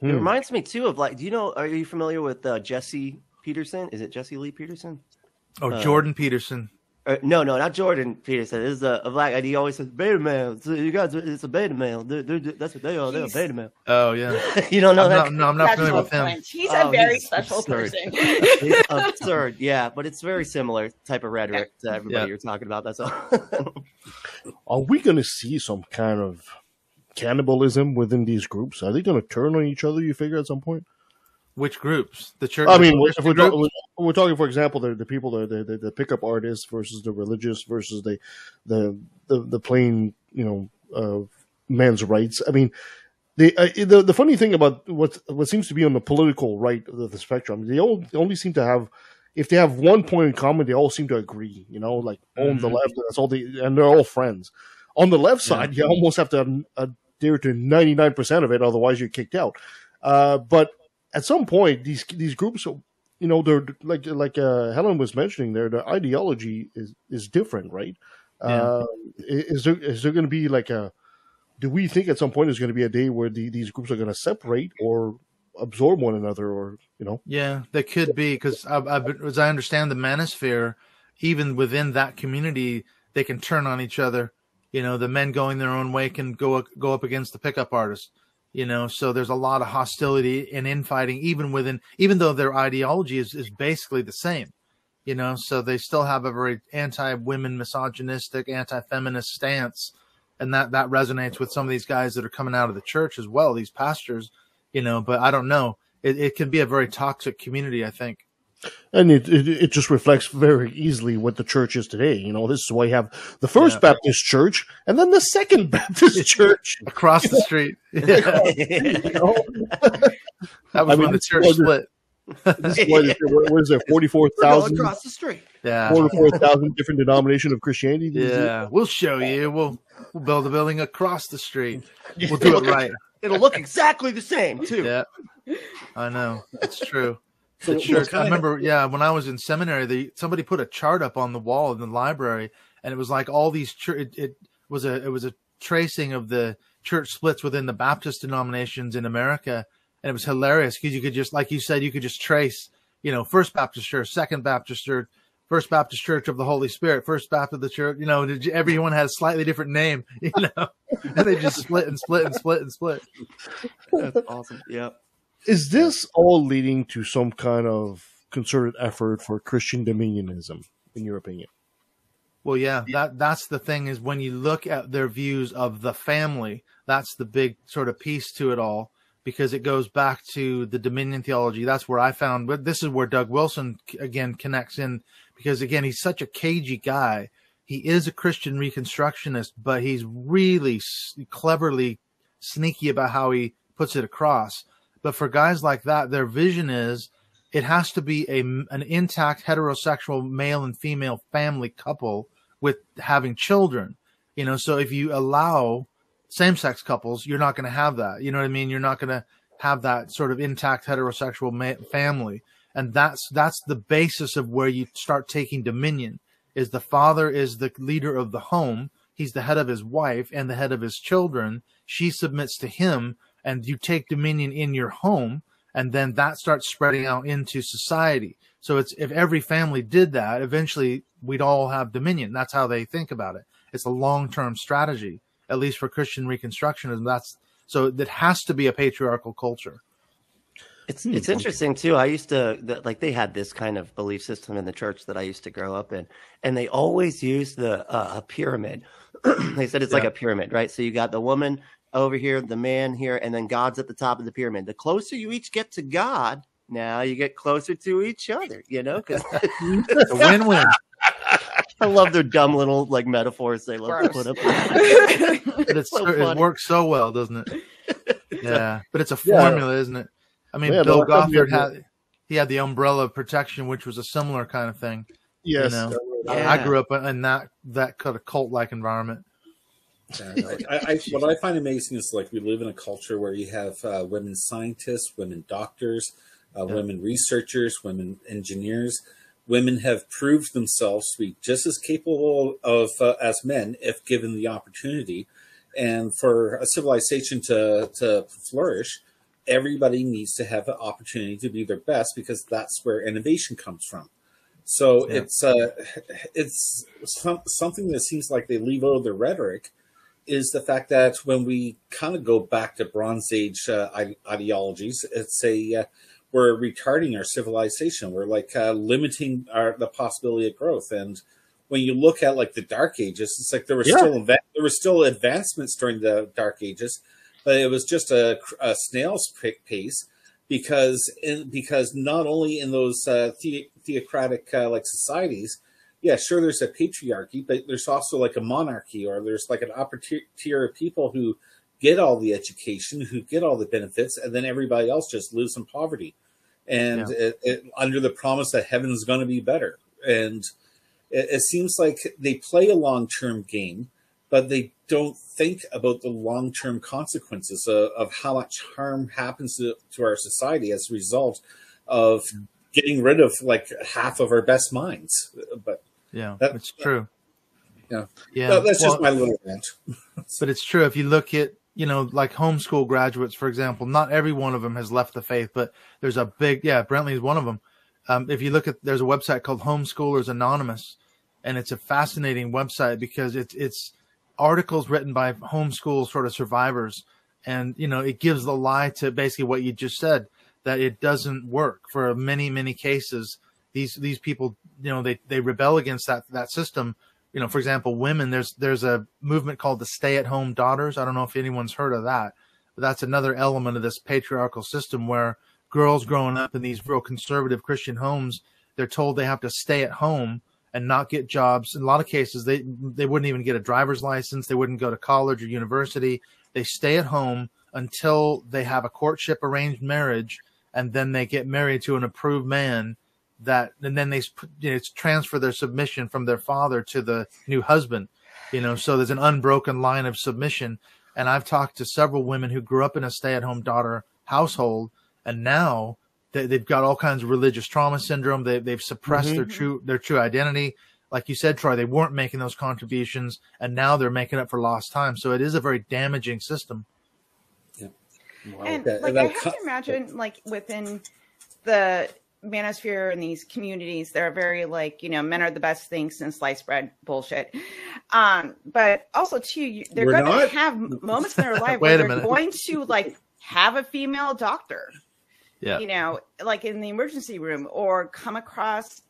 It reminds me, too, of like, are you familiar with Jesse Peterson? Is it Jesse Lee Peterson? Oh, Jordan Peterson. No, not Jordan Peterson. This is a black guy. He always says, beta male. So you guys, it's a beta male. That's what they are. They're a beta male. Oh, yeah. You don't know that? No, I'm not familiar with him. He's a very special person. It's absurd, yeah, but it's very similar type of rhetoric to everybody you're talking about. That's all. Are we going to see some kind of cannibalism within these groups? Are they going to turn on each other, you figure, at some point? Which groups? The church? I mean, if we're talking, for example, the people, the pickup artists versus the religious versus the plain, you know, men's rights. I mean, the funny thing about what seems to be on the political right of the spectrum, they only seem to have, if they have one point in common, they all seem to agree. You know, like on the left, that's all and they're all friends. On the left side, you almost have to adhere to 99% of it, otherwise you're kicked out. But at some point, these groups, you know, they're like Helen was mentioning there, the ideology is different, right? Yeah. Is there going to be like do we think at some point there's going to be a day where these groups are going to separate or absorb one another, or, you know? Yeah, they could be, because as I understand the Manosphere, even within that community, they can turn on each other. You know, the men going their own way can go up against the pickup artists. You know, so there's a lot of hostility and infighting, even though their ideology is basically the same, you know, so they still have a very anti-women, misogynistic, anti-feminist stance. And that resonates with some of these guys that are coming out of the church as well, these pastors, you know, but I don't know. It can be a very toxic community, I think. And it just reflects very easily what the church is today. You know, this is why you have the First Baptist Church and then the Second Baptist Church across the street. Yeah. You know? That was when the church split. This is what is there, 44,000 across the street? Yeah, 44,000 different denominations of Christianity. Yeah, we'll show you. We'll build a building across the street. We'll do it right. It'll look exactly the same too. Yeah, I know, it's true. The church. I remember, when I was in seminary, somebody put a chart up on the wall in the library, and it was like all these it was a tracing of the church splits within the Baptist denominations in America, and it was hilarious because you could just, like you said, you could just trace, you know, First Baptist Church, Second Baptist Church, First Baptist Church of the Holy Spirit, First Baptist Church. You know, everyone had a slightly different name, you know, and they just split and split and split and split. That's awesome. Yeah. Is this all leading to some kind of concerted effort for Christian dominionism, in your opinion? Well, yeah, that's the thing, is when you look at their views of the family, that's the big sort of piece to it all, because it goes back to the dominion theology. That's where I found, but this is where Doug Wilson, again, connects in, because, again, he's such a cagey guy. He is a Christian Reconstructionist, but he's really cleverly sneaky about how he puts it across. But for guys like that, their vision is it has to be an intact heterosexual male and female family couple, with having children. You know, so if you allow same-sex couples, you're not going to have that. You know what I mean? You're not going to have that sort of intact heterosexual family. And that's the basis of where you start taking dominion, is the father is the leader of the home. He's the head of his wife and the head of his children. She submits to him, and you take dominion in your home, and then that starts spreading out into society. So it's, if every family did that, eventually we'd all have dominion. That's how they think about it. It's a long-term strategy, at least for Christian Reconstructionism. So that has to be a patriarchal culture. It's interesting too. I used to like, they had this kind of belief system in the church that I used to grow up in, and they always used a pyramid. They said it's like a pyramid, right? So you got the woman over here, the man here, and then God's at the top of the pyramid. The closer you each get to God, now you get closer to each other, you know, because it's a win-win. I love their dumb little like metaphors they love to put up. But it works so well, doesn't it? Yeah, but it's a formula, isn't it? I mean, Bill Gothard had the umbrella of protection, which was a similar kind of thing. Yes, you know? I grew up in that kind of cult-like environment. What I find amazing is, like, we live in a culture where you have women scientists, women doctors, women researchers, women engineers. Women have proved themselves to be just as capable of as men if given the opportunity. And for a civilization to flourish, everybody needs to have the opportunity to be their best, because that's where innovation comes from. So it's something that seems like they leave out of their rhetoric, is the fact that when we kind of go back to Bronze Age ideologies, it's we're retarding our civilization. We're like limiting the possibility of growth. And when you look at like the Dark Ages, it's like there were still advancements during the Dark Ages, but it was just a snail's pace, because not only in those theocratic like societies, yeah, sure, there's a patriarchy, but there's also like a monarchy, or there's like an upper tier of people who get all the education, who get all the benefits, and then everybody else just lives in poverty, and under the promise that heaven's going to be better. And it seems like they play a long-term game, but they don't think about the long-term consequences of how much harm happens to our society as a result of getting rid of like half of our best minds. But it's true. That's just my little rant. But it's true. If you look at, you know, like homeschool graduates, for example, not every one of them has left the faith, but there's a big, Brently is one of them. If you look at, there's a website called Homeschoolers Anonymous, and it's a fascinating website because it's articles written by homeschool sort of survivors. And, you know, it gives the lie to basically what you just said, that it doesn't work for many, many cases. These people, you know, they rebel against that system. You know, for example, women, there's a movement called the stay-at-home daughters. I don't know if anyone's heard of that, but that's another element of this patriarchal system where girls growing up in these real conservative Christian homes, they're told they have to stay at home and not get jobs. In a lot of cases, they wouldn't even get a driver's license. They wouldn't go to college or university. They stay at home until they have a courtship arranged marriage, and then they get married to an approved man. And then they transfer their submission from their father to the new husband, you know, so there's an unbroken line of submission. And I've talked to several women who grew up in a stay-at-home daughter household, and now they've got all kinds of religious trauma syndrome. They've suppressed their true identity. Like you said, Troy, they weren't making those contributions, and now they're making up for lost time. So it is a very damaging system. Yeah. And like, I have to imagine, like, within the Manosphere and these communities, they're very like, you know, men are the best thing since sliced bread bullshit. But also too, they're going to have moments in their life where they're going to like have a female doctor, you know, like in the emergency room, or come across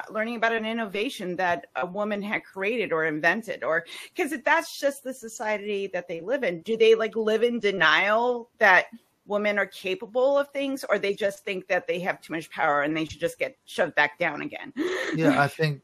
learning about an innovation that a woman had created or invented, or because that's just the society that they live in. Do they like live in denial that women are capable of things, or they just think that they have too much power and they should just get shoved back down again? Yeah, I think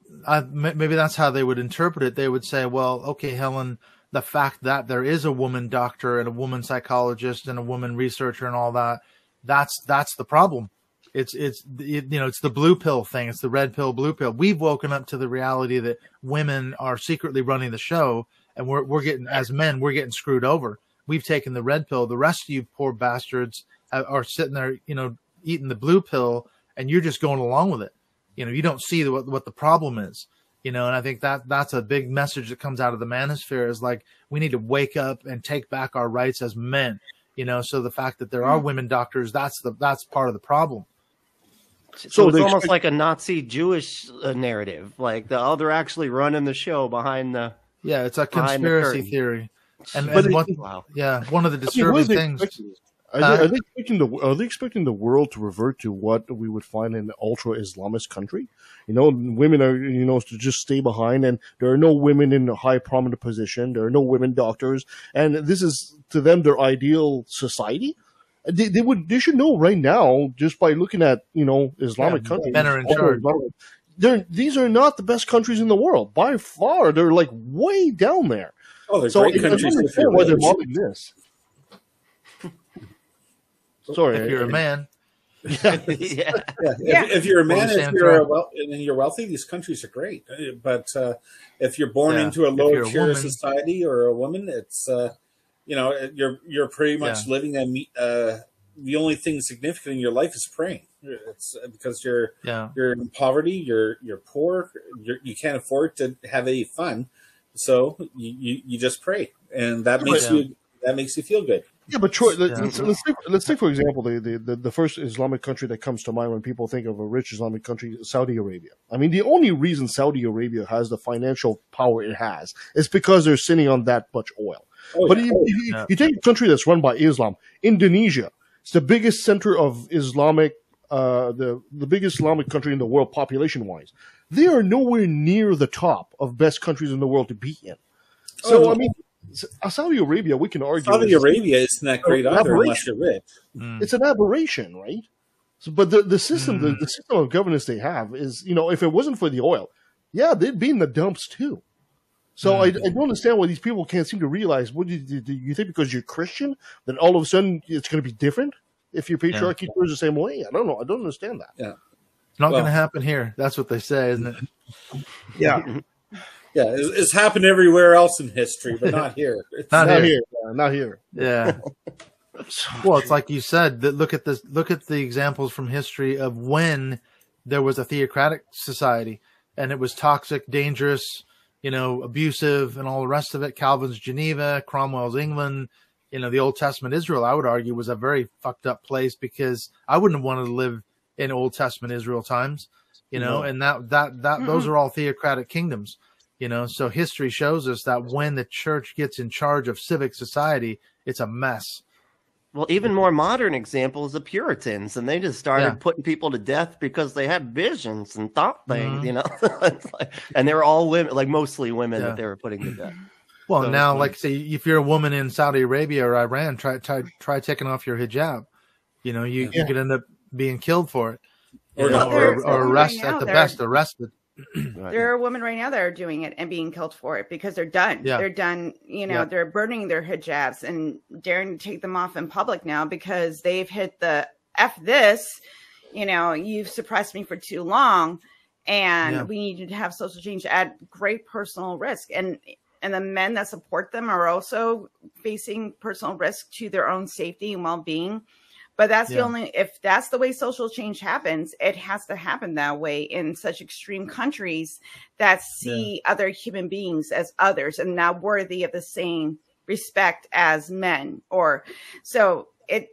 maybe that's how they would interpret it. They would say, well, okay, Helen, the fact that there is a woman doctor and a woman psychologist and a woman researcher and all that, that's the problem. It's the blue pill thing. It's the red pill, blue pill. We've woken up to the reality that women are secretly running the show, and we're getting, as men, we're getting screwed over. We've taken the red pill. The rest of you poor bastards are sitting there, eating the blue pill, and you're just going along with it. You don't see what the problem is. And I think that's a big message that comes out of the Manosphere is like, we need to wake up and take back our rights as men. So the fact that there are women doctors, that's part of the problem. So it's almost like a Nazi Jewish narrative, like they're actually running the show behind the. Yeah, it's a conspiracy theory. One of the disturbing things. Are they expecting the world to revert to what we would find in an ultra-Islamist country? Women are, to just stay behind, and there are no women in a high prominent position. There are no women doctors, and this is to them their ideal society. They should know right now, just by looking at Islamic countries. Men are in charge. These are not the best countries in the world by far. They're like way down there. Oh, they're great countries. Why they're modeling this? Sorry, if you're a man. If you're a man, and you're wealthy, these countries are great. But if you're born into a lower tier of society or a woman, it's you're pretty much living the only thing significant in your life is praying. It's because you're in poverty, you're poor, you can't afford to have any fun, so you just pray, and that makes you feel good. Yeah, but Troy, let's take for example the first Islamic country that comes to mind when people think of a rich Islamic country, Saudi Arabia. I mean, the only reason Saudi Arabia has the financial power it has is because they're sitting on that much oil. You take a country that's run by Islam, Indonesia. It's the biggest center of Islamic, the biggest Islamic country in the world population-wise. They are nowhere near the top of best countries in the world to be in. So, I mean, Saudi Arabia, we can argue. Saudi Arabia isn't that great either unless you're rich. It's an aberration, right? So, but the system, the system of governance they have is, if it wasn't for the oil, they'd be in the dumps too. So I don't understand why these people can't seem to realize. What do you think? Because you're Christian, then all of a sudden it's going to be different if your patriarchy goes the same way? I don't know. I don't understand that. Yeah, it's not going to happen here. That's what they say, isn't it? Yeah. Yeah, it's happened everywhere else in history, but not here. It's not here. Not here. Yeah. Well, it's like you said. That look at the examples from history of when there was a theocratic society and it was toxic, dangerous, abusive, and all the rest of it. Calvin's Geneva, Cromwell's England. The Old Testament Israel, I would argue, was a very fucked up place because I wouldn't have wanted to live in Old Testament Israel times. And those are all theocratic kingdoms. So history shows us that when the church gets in charge of civic society, it's a mess. Well, even more modern example is the Puritans, and they just started putting people to death because they had visions and thought things, and they were all women, like mostly women that they were putting to death. Well, so, now, like say, if you're a woman in Saudi Arabia or Iran, try taking off your hijab. You could end up being killed for it, or arrested at the best, arrested. Right. There are women right now that are doing it and being killed for it because they're done. Yeah. They're done. They're burning their hijabs and daring to take them off in public now because they've hit the F this. You've suppressed me for too long, and we need to have social change at great personal risk. And the men that support them are also facing personal risk to their own safety and well-being. But that's if that's the way social change happens, it has to happen that way in such extreme countries that see other human beings as others and not worthy of the same respect as men. It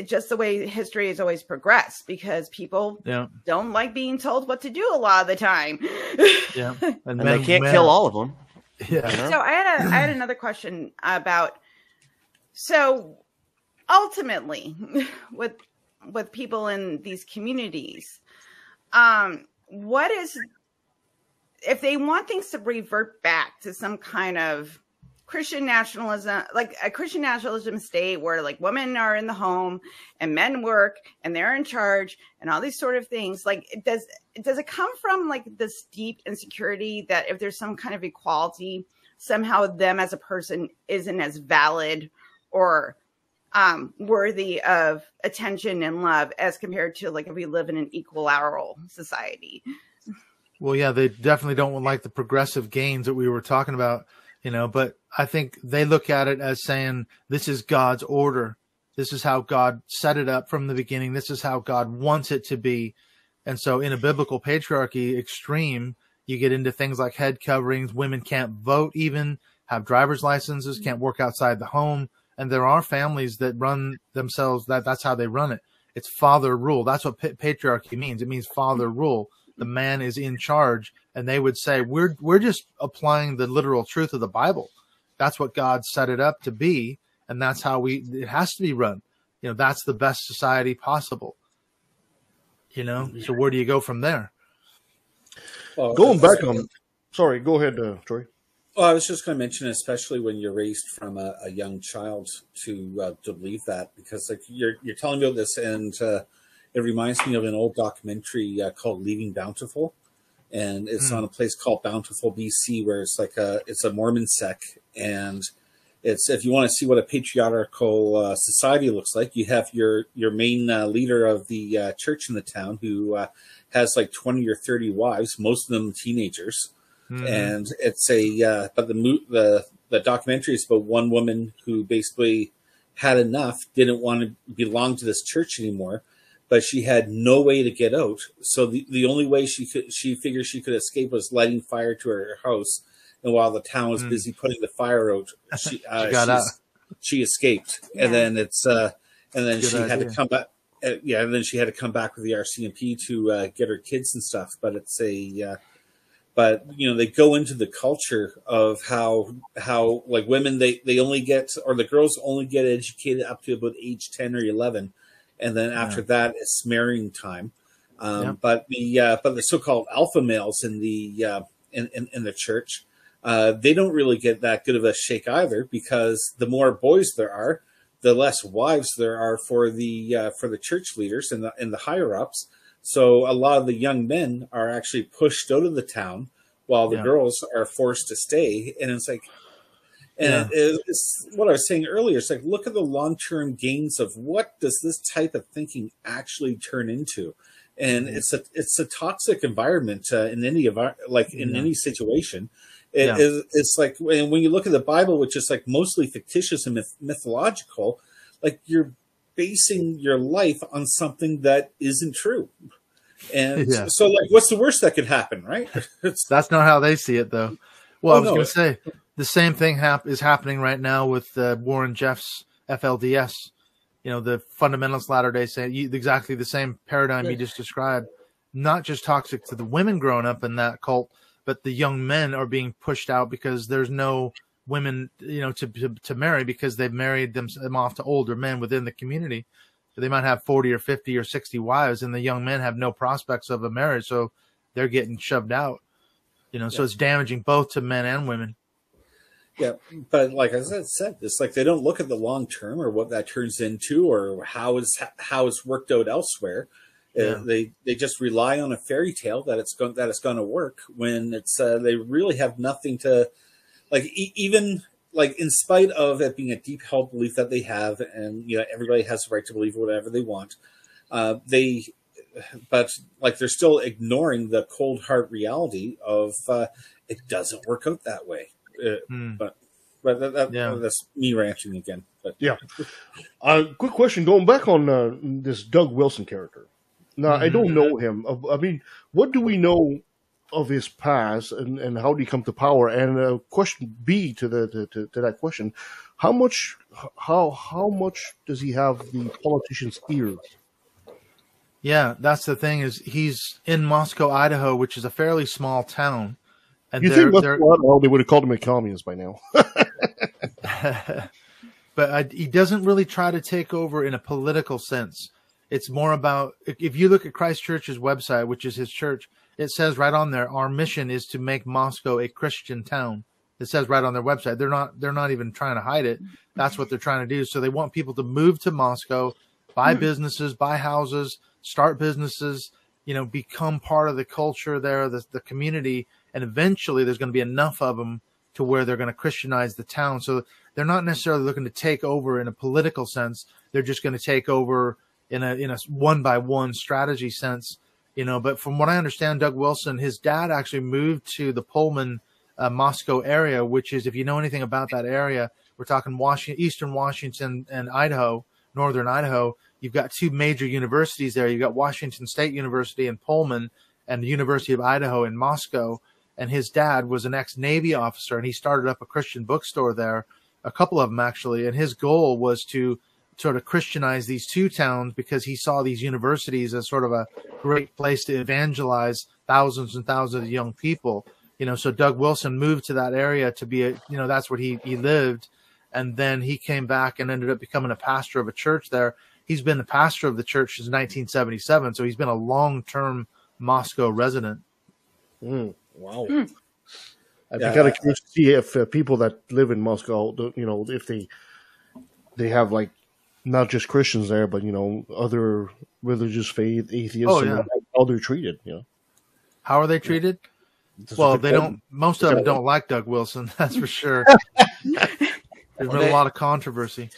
just the way history has always progressed because people don't like being told what to do a lot of the time. And they can't kill all of them. Yeah. So I had another question about ultimately, with people in these communities, what is if they want things to revert back to some kind of Christian nationalism, like a Christian nationalism state where like women are in the home and men work and they're in charge and all these sort of things? Like, does it come from like this deep insecurity that if there's some kind of equality, somehow them as a person isn't as valid or worthy of attention and love as compared to like if we live in an equal society. Well, yeah, they definitely don't like the progressive gains that we were talking about, but I think they look at it as saying, this is God's order. This is how God set it up from the beginning. This is how God wants it to be. And so in a biblical patriarchy extreme, you get into things like head coverings. Women can't vote, even have driver's licenses, can't work outside the home. And there are families that run themselves. That's how they run it. It's father rule. That's what patriarchy means. It means father rule. The man is in charge, and they would say, we're just applying the literal truth of the Bible. That's what God set it up to be, and that's how it has to be run. That's the best society possible. So where do you go from there? Well, going back on, sorry, go ahead, Troy. Well, I was just going to mention, especially when you're raised from a young child to believe that, because like you're telling me about this, and it reminds me of an old documentary called Leaving Bountiful, and it's on a place called Bountiful, BC, where it's like it's a Mormon sect, and it's, if you want to see what a patriarchal society looks like, you have your main leader of the church in the town who has like 20 or 30 wives, most of them teenagers. And it's but the documentary is about one woman who basically had enough, didn't want to belong to this church anymore, but she had no way to get out. So the only way she figured she could escape was lighting fire to her house. And while the town was busy putting the fire out, she escaped. Yeah. And then she had to come back. And then she had to come back with the RCMP to get her kids and stuff. But it's but they go into the culture of how like women, they only get, or the girls only get educated up to about age 10 or 11. And then after that, it's marrying time. But the so-called alpha males in the in the church, they don't really get that good of a shake either, because the more boys there are, the less wives there are for the church leaders and the higher ups. So a lot of the young men are actually pushed out of the town, while the girls are forced to stay. And it's like, it's what I was saying earlier. It's like, look at the long-term gains of what does this type of thinking actually turn into. And it's a toxic environment in any situation. It's like when you look at the Bible, which is like mostly fictitious and mythological, like you're basing your life on something that isn't true. And so like, what's the worst that could happen, right? That's not how they see it, though. Well, I was going to say the same thing is happening right now with Warren Jeff's FLDS. The fundamentalist Latter-day Saints, exactly the same paradigm you just described. Not just toxic to the women growing up in that cult, but the young men are being pushed out because there's no women, to marry, because they've married them off to older men within the community. So they might have 40 or 50 or 60 wives, and the young men have no prospects of a marriage, so they're getting shoved out. So it's damaging both to men and women. Yeah, but like I said, it's like they don't look at the long term or what that turns into or how it's worked out elsewhere. They just rely on a fairy tale that it's going to work, when it's they really have nothing to, like, even like, in spite of it being a deep held belief that they have, and everybody has the right to believe whatever they want, but like they're still ignoring the cold hard reality of it doesn't work out that way. But that's me ranting again. But quick question, going back on this Doug Wilson character. Now, I don't know him. I mean, what do we know of his past, and how did he come to power? And question B to that question: how much does he have the politicians' ears? Yeah, that's the thing, is he's in Moscow, Idaho, which is a fairly small town. And you think Moscow, they would have called him a communist by now. But he doesn't really try to take over in a political sense. It's more about, if you look at Christ Church's website, which is his church, it says right on there, our mission is to make Moscow a Christian town. It says right on their website. They're not even trying to hide it. That's what they're trying to do. So they want people to move to Moscow, buy businesses, buy houses, start businesses, become part of the culture there, the community. And eventually there's going to be enough of them to where they're going to Christianize the town. So they're not necessarily looking to take over in a political sense. They're just going to take over in a one-by-one strategy sense, But from what I understand, Doug Wilson, his dad actually moved to the Pullman, Moscow area, which is, if you know anything about that area, we're talking Eastern Washington and Idaho, Northern Idaho. You've got two major universities there. You've got Washington State University in Pullman and the University of Idaho in Moscow. And his dad was an ex-Navy officer, and he started up a Christian bookstore there, a couple of them actually. And his goal was to sort of Christianize these two towns because he saw these universities as sort of a great place to evangelize thousands and thousands of young people. So Doug Wilson moved to that area to be that's where he lived. And then he came back and ended up becoming a pastor of a church there. He's been the pastor of the church since 1977. So he's been a long-term Moscow resident. Wow. I'd be kind of curious to see if people that live in Moscow, if they have like not just Christians there, but other religious faith, atheists, and how they're treated. How are they treated? Well, they don't. Most of them don't like Doug Wilson. That's for sure. There's been a lot of controversy.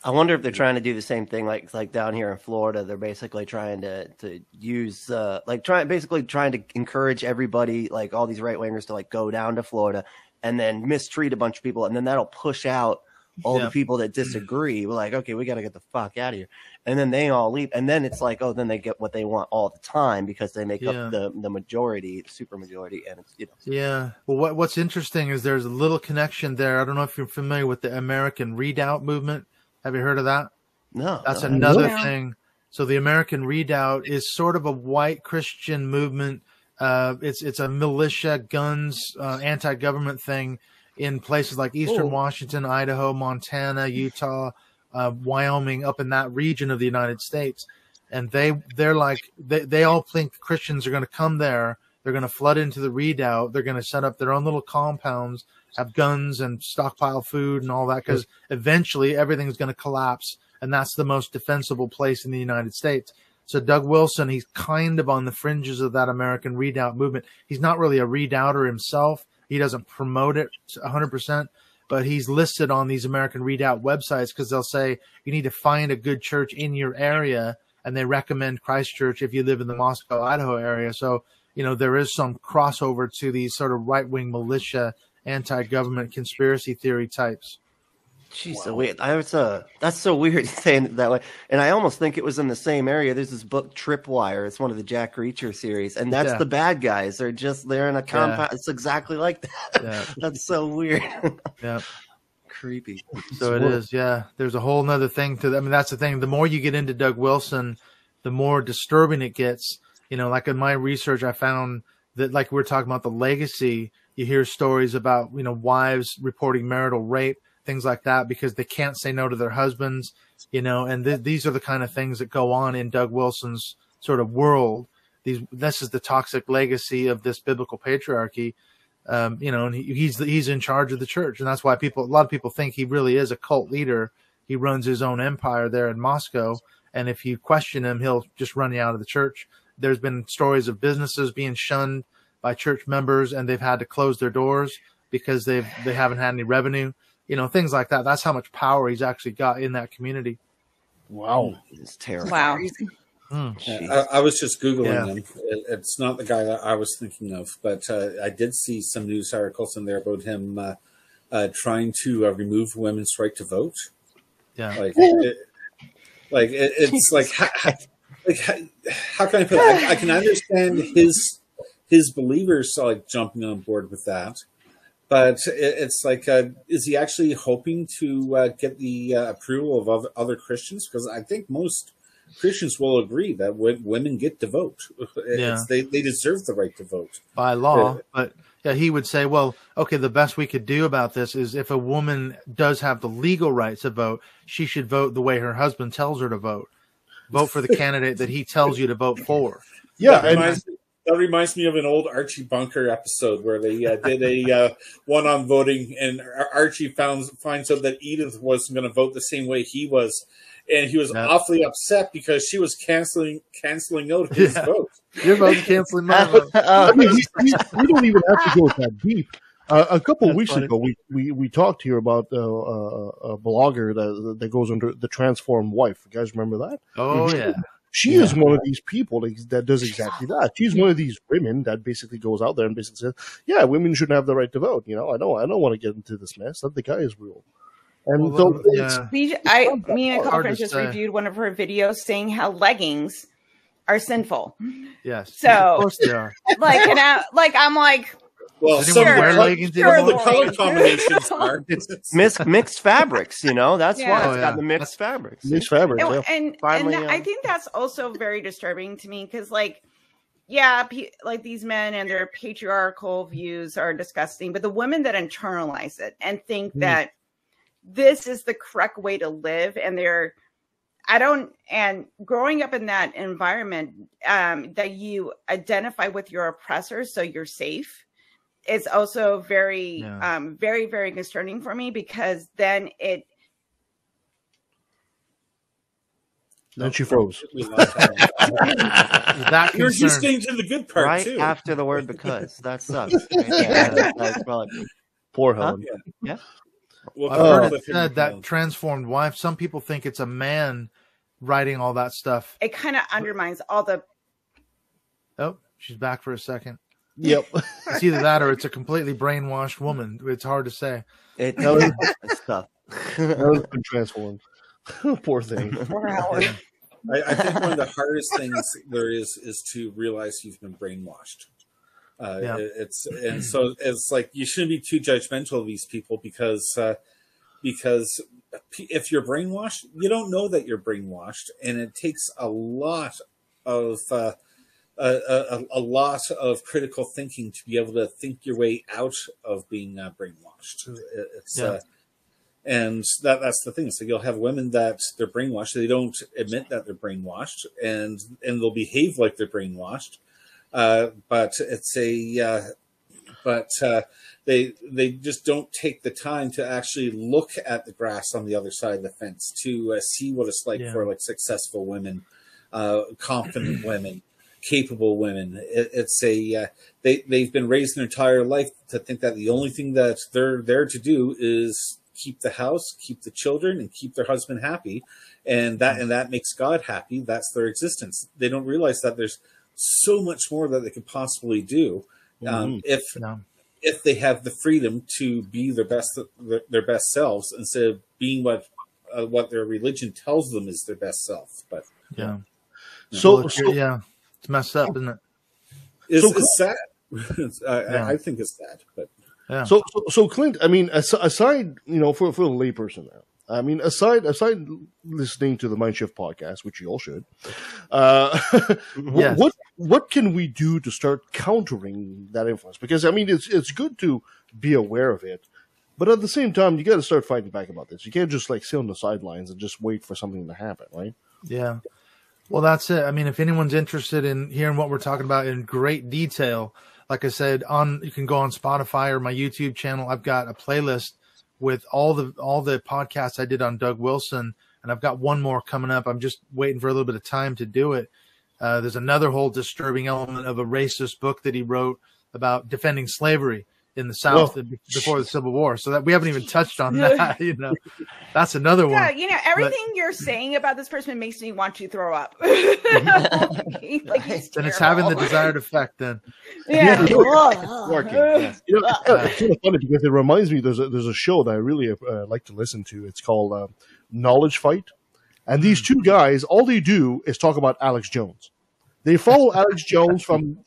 I wonder if they're trying to do the same thing like down here in Florida. They're basically trying to use trying to encourage everybody, like all these right wingers, to like go down to Florida and then mistreat a bunch of people, and then that'll push out all the people that disagree. We're like, okay, we got to get the fuck out of here, and then they all leave, and then it's like, oh, then they get what they want all the time because they make up the majority, the super majority, and it's Yeah. Well, what's interesting is there's a little connection there. I don't know if you're familiar with the American Redoubt movement. Have you heard of that? No. That's another thing. So the American Redoubt is sort of a white Christian movement. It's a militia, guns, anti-government thing in places like Eastern Washington, Idaho, Montana, Utah, Wyoming, up in that region of the United States. And they're like, they all think Christians are going to come there. They're going to flood into the Redoubt. They're going to set up their own little compounds, have guns and stockpile food and all that, because eventually everything's going to collapse. And that's the most defensible place in the United States. So Doug Wilson, he's kind of on the fringes of that American Redoubt movement. He's not really a Redoughter himself. He doesn't promote it 100%, but he's listed on these American Redoubt websites because they'll say you need to find a good church in your area, and they recommend Christchurch if you live in the Moscow, Idaho area. So, there is some crossover to these sort of right-wing militia, anti-government conspiracy theory types. Jeez, so weird. That's so weird saying it that way. And I almost think it was in the same area. There's this book, Tripwire. It's one of the Jack Reacher series. And that's the bad guys. They're in a compound. It's exactly like that. Yeah. That's so weird. Yeah. Creepy. So it is. Yeah. There's a whole nother thing to that. I mean, that's the thing. The more you get into Doug Wilson, the more disturbing it gets. Like in my research, I found that, like we're talking about the legacy, you hear stories about, wives reporting marital rape, things like that, because they can't say no to their husbands, and these are the kind of things that go on in Doug Wilson's sort of world. This is the toxic legacy of this biblical patriarchy, and he's in charge of the church. And that's why a lot of people think he really is a cult leader. He runs his own empire there in Moscow. And if you question him, he'll just run you out of the church. There's been stories of businesses being shunned by church members, and they've had to close their doors because they haven't had any revenue. Things like that. That's how much power he's actually got in that community. Wow. It's terrible. Wow. I was just Googling him. It's not the guy that I was thinking of, but I did see some news articles in there about him trying to remove women's right to vote. Yeah. It's like how can I put it? I can understand his believers jumping on board with that. But it's like, is he actually hoping to get the approval of other Christians? Because I think most Christians will agree that women get to vote. They deserve the right to vote by law. But he would say, well, okay, the best we could do about this is if a woman does have the legal right to vote, she should vote the way her husband tells her to vote. Vote for the candidate that he tells you to vote for. Yeah, that reminds me of an old Archie Bunker episode where they did a one on voting, and Archie finds out that Edith wasn't going to vote the same way he was, and he was awfully upset because she was canceling out his vote. Your vote's canceling my vote. We don't even have to go that deep. A couple of weeks ago, we talked here about a blogger that goes under the transformed wife. You guys remember that? Oh yeah. She is one of these people that does exactly that. She's one of these women that basically goes out there and basically says, "Yeah, women shouldn't have the right to vote." You know, I don't want to get into this mess. Let the guys rule. And me and a girlfriend just reviewed one of her videos saying how leggings are sinful. Yes, so of course they are. I'm like. Well, some the color combinations are mixed fabrics, you know. That's why it's got the mixed fabrics. Mixed fabrics, and I think that's also very disturbing to me because, like these men and their patriarchal views are disgusting, but the women that internalize it and think that this is the correct way to live, and growing up in that environment, that you identify with your oppressors, so you're safe. It's also very, very, very concerning for me because then she froze. That you're just getting to the good part right too. After the word "because," that sucks. Poor Helen. Yeah. Well, I've heard it said that transformed wife. Some people think it's a man writing all that stuff. It kind of undermines all the. Oh, she's back for a second. Yep. It's either that or it's a completely brainwashed woman. It's hard to say. It's tough. Helen's been transformed. Poor thing. Poor Helen. I think one of the hardest things there is to realize you've been brainwashed. It's like you shouldn't be too judgmental of these people because if you're brainwashed, you don't know that you're brainwashed, and it takes a lot of a lot of critical thinking to be able to think your way out of being brainwashed. And that's the thing. So you'll have women that they're brainwashed. They don't admit that they're brainwashed, and they'll behave like they're brainwashed. But they just don't take the time to actually look at the grass on the other side of the fence to see what it's like for like successful women, confident women, capable women. They've been raised their entire life to think that the only thing that they're there to do is keep the house, keep the children, and keep their husband happy, and that makes God happy. That's their existence. They don't realize that there's so much more that they could possibly do if they have the freedom to be their best selves instead of being what their religion tells them is their best self. But so it's messed up, isn't it? It's sad. I think it's sad, but so Clint, I mean, aside, for the layperson now, I mean, aside listening to the Mindshift podcast, which you all should, what can we do to start countering that influence? Because I mean, it's good to be aware of it, but at the same time, you got to start fighting back about this. You can't just like sit on the sidelines and just wait for something to happen, right? Yeah. Well, that's it. I mean, if anyone's interested in hearing what we're talking about in great detail, like I said, you can go on Spotify or my YouTube channel. I've got a playlist with all the podcasts I did on Doug Wilson, and I've got one more coming up. I'm just waiting for a little bit of time to do it. There's another whole disturbing element of a racist book that he wrote about defending slavery in the South before the Civil War. So that we haven't even touched on that. That's another one. Yeah, everything you're saying about this person makes me want to throw up. Then it's having the desired effect. Then, working. Yes. It's kind of funny because it reminds me. There's a show that I really like to listen to. It's called Knowledge Fight, and these two guys, all they do is talk about Alex Jones. They follow Alex Jones from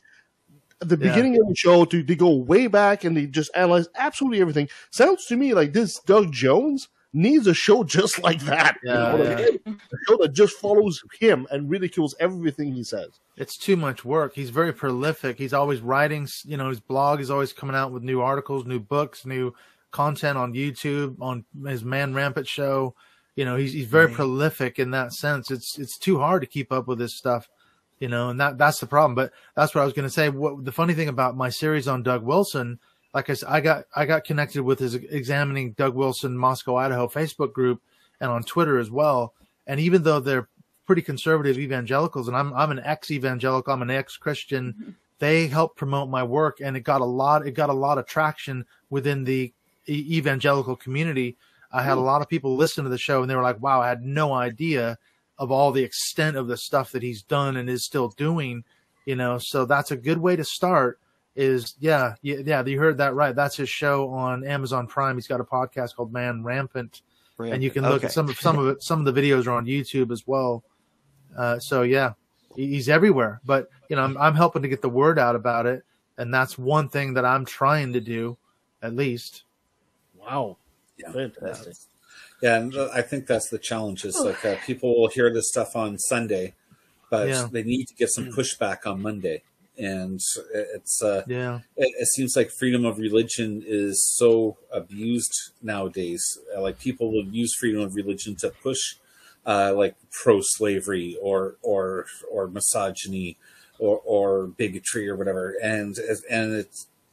the beginning of the show they go way back, and they just analyze absolutely everything. Sounds to me like this Doug Jones needs a show just like that. A show that just follows him and ridicules everything he says. It's too much work. He's very prolific. He's always writing, his blog is always coming out with new articles, new books, new content on YouTube, on his Man Rampant show. He's very prolific in that sense. It's too hard to keep up with this stuff. And that's the problem. But that's what I was going to say. The funny thing about my series on Doug Wilson, like I said, I got connected with his Examining Doug Wilson Moscow, Idaho Facebook group and on Twitter as well. And even though they're pretty conservative evangelicals, and I'm an ex-evangelical, I'm an ex-Christian they helped promote my work, and it got a lot of traction within the evangelical community. I had a lot of people listen to the show, and they were like, wow, I had no idea of all the extent of the stuff that he's done and is still doing, so that's a good way to start. Is you heard that right. That's his show on Amazon Prime. He's got a podcast called Man Rampant. And you can look at some of it. Some of the videos are on YouTube as well. So yeah, he's everywhere. But I'm helping to get the word out about it, and that's one thing that I'm trying to do, at least. Wow, fantastic. Yeah, and I think that's the challenge. Is like people will hear this stuff on Sunday, but they need to get some pushback on Monday. And it's it seems like freedom of religion is so abused nowadays. Like people will use freedom of religion to push like pro-slavery or misogyny or bigotry or whatever, and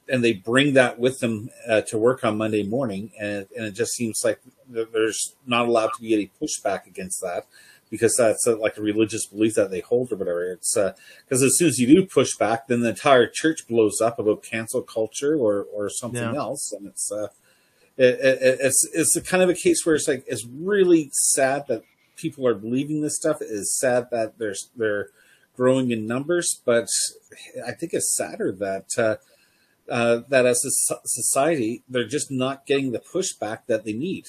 they bring that with them to work on Monday morning, and it just seems like there's not allowed to be any pushback against that. Because that's like a religious belief that they hold or whatever. It's because as soon as you do push back, then the entire church blows up about cancel culture or something else, and it's a kind of a case where it's like it's really sad that people are believing this stuff. It is sad that they're growing in numbers, but I think it's sadder that that as a society they're just not getting the pushback that they need.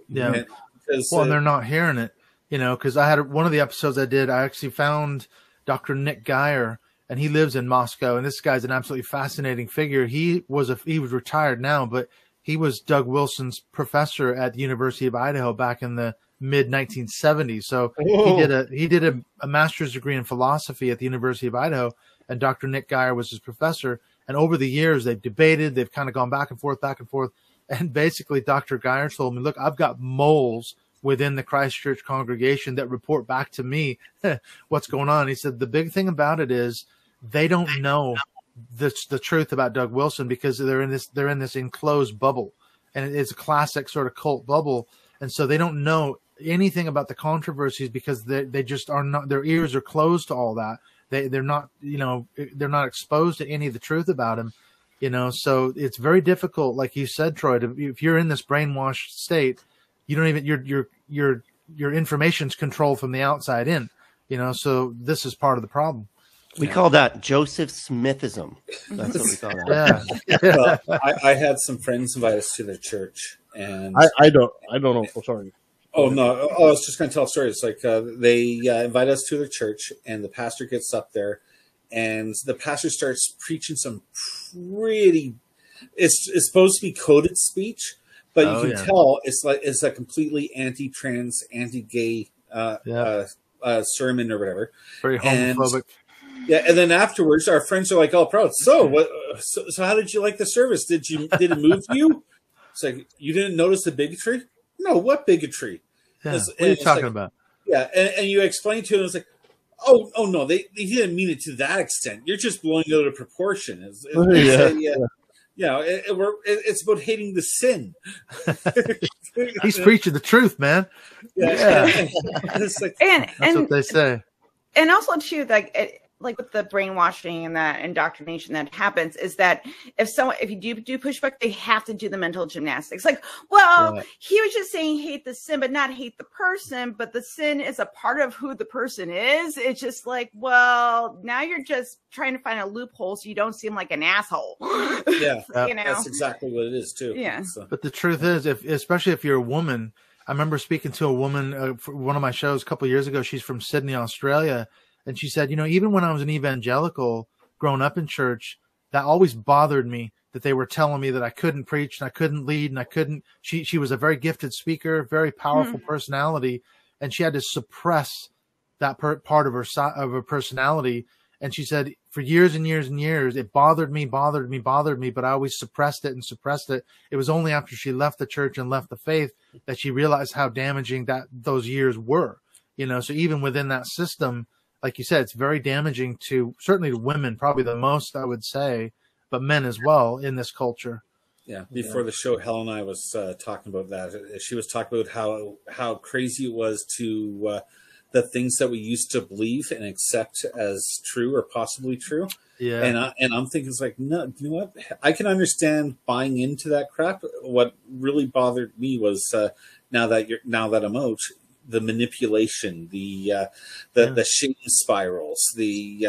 Yeah, and they're not hearing it. Because I had one of the episodes I did, I actually found Dr. Nick Geyer, and he lives in Moscow. And this guy's an absolutely fascinating figure. He was retired now, but he was Doug Wilson's professor at the University of Idaho back in the mid 1970s. So he did a master's degree in philosophy at the University of Idaho, and Dr. Nick Geyer was his professor. And over the years, they've debated, they've kind of gone back and forth. And basically, Dr. Geyer told me, look, I've got moles within the Christchurch congregation that report back to me what's going on. He said the big thing about it is they don't know the truth about Doug Wilson because they're in this enclosed bubble, and it's a classic sort of cult bubble, and so they don't know anything about the controversies because they just are not. Their ears are closed to all that. They're not they're not exposed to any of the truth about him. So it's very difficult, like you said, Troy. If you're in this brainwashed state, you don't even your information's controlled from the outside in, so this is part of the problem. We call that Joseph Smithism. That's what we call that. Well, I had some friends invite us to their church, and I don't know. Oh, sorry. Oh no! I was just going to tell a story. It's like they invite us to their church, and the pastor gets up there, and the pastor starts preaching some pretty. It's supposed to be coded speech. But you can tell it's a completely anti-trans, anti-gay sermon or whatever. Very homophobic. And then afterwards, our friends are like, "Oh, proud. So how did you like the service? Did it move you?" It's like, you didn't notice the bigotry? No, what bigotry? Yeah. What are you talking about? Yeah, and you explain to them, it's like, oh no, they didn't mean it to that extent. You're just blowing it out of proportion. It's about hating the sin. He's preaching the truth, man. Yeah. That's what they say. And also too, like with the brainwashing and that indoctrination that happens, is that if you do pushback, they have to do the mental gymnastics. Like, well, he was just saying hate the sin, but not hate the person. But the sin is a part of who the person is. It's just like, well, now you're just trying to find a loophole so you don't seem like an asshole. Yeah, that's exactly what it is too. Yeah. So. But the truth is, especially if you're a woman, I remember speaking to a woman for one of my shows a couple of years ago. She's from Sydney, Australia. And she said, even when I was an evangelical growing up in church, that always bothered me that they were telling me that I couldn't preach and I couldn't lead and I couldn't. She was a very gifted speaker, very powerful personality, and she had to suppress that part of her personality. And she said, for years and years and years, it bothered me, but I always suppressed it. It was only after she left the church and left the faith that she realized how damaging those years were. So even within that system, like you said, it's very damaging certainly to women, probably the most, I would say, but men as well in this culture. Yeah. Before the show, Helen and I was talking about that. She was talking about how crazy it was to the things that we used to believe and accept as true or possibly true. Yeah. And I'm thinking, it's like, no, you know what? I can understand buying into that crap. What really bothered me was now that I'm out, the manipulation, the shame spirals, the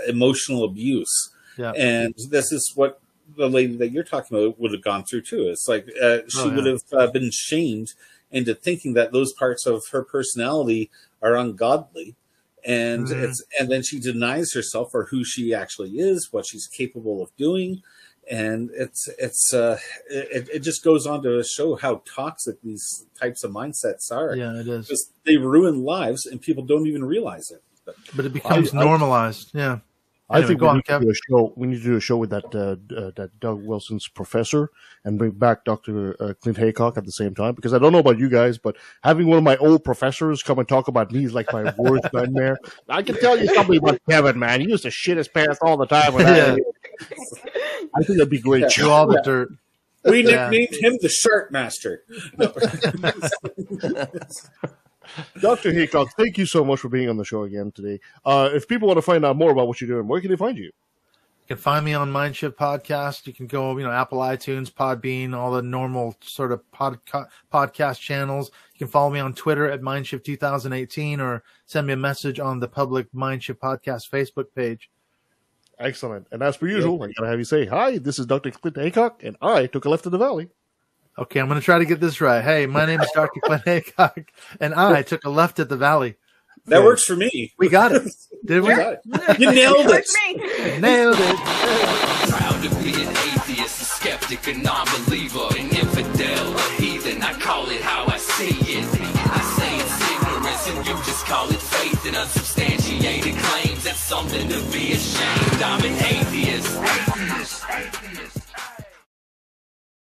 emotional abuse. Yeah. And this is what the lady that you're talking about would have gone through too. It's like she would have been shamed into thinking that those parts of her personality are ungodly. And and then she denies herself for who she actually is, what she's capable of doing, and it just goes on to show how toxic these types of mindsets are. Yeah, it is. Just, they ruin lives, and people don't even realize it. But it becomes normalized. Yeah. I think we need to do a show. We need to do a show with that Doug Wilson's professor and bring back Dr. Clint Heacock at the same time, because I don't know about you guys, but having one of my old professors come and talk about me is like my worst nightmare. I can tell you something about Kevin, man. He used to shit his pants all the time. I think that'd be great. Do all the dirt. We nicknamed him the Shark Master. No. Dr. Heacock, thank you so much for being on the show again today. If people want to find out more about what you're doing, where can they find you? You can find me on Mindshift Podcast. You can go, Apple iTunes, Podbean, all the normal sort of podcast channels. You can follow me on Twitter at Mindshift 2018 or send me a message on the public Mindshift Podcast Facebook page. Excellent. And as per usual, I got to have you say, hi, this is Dr. Clint Heacock, and I took a left in the valley. Okay, I'm going to try to get this right. Hey, my name is Dr. Clint Heacock, and I took a left at the valley. That works for me. We got it. Did we? You nailed it. Nailed it. Proud to be an atheist, a skeptic, a non-believer, an infidel, a heathen. I call it how I see it. I say it's ignorance, and you just call it faith and unsubstantiated claims. That's something to be ashamed. I'm an atheist.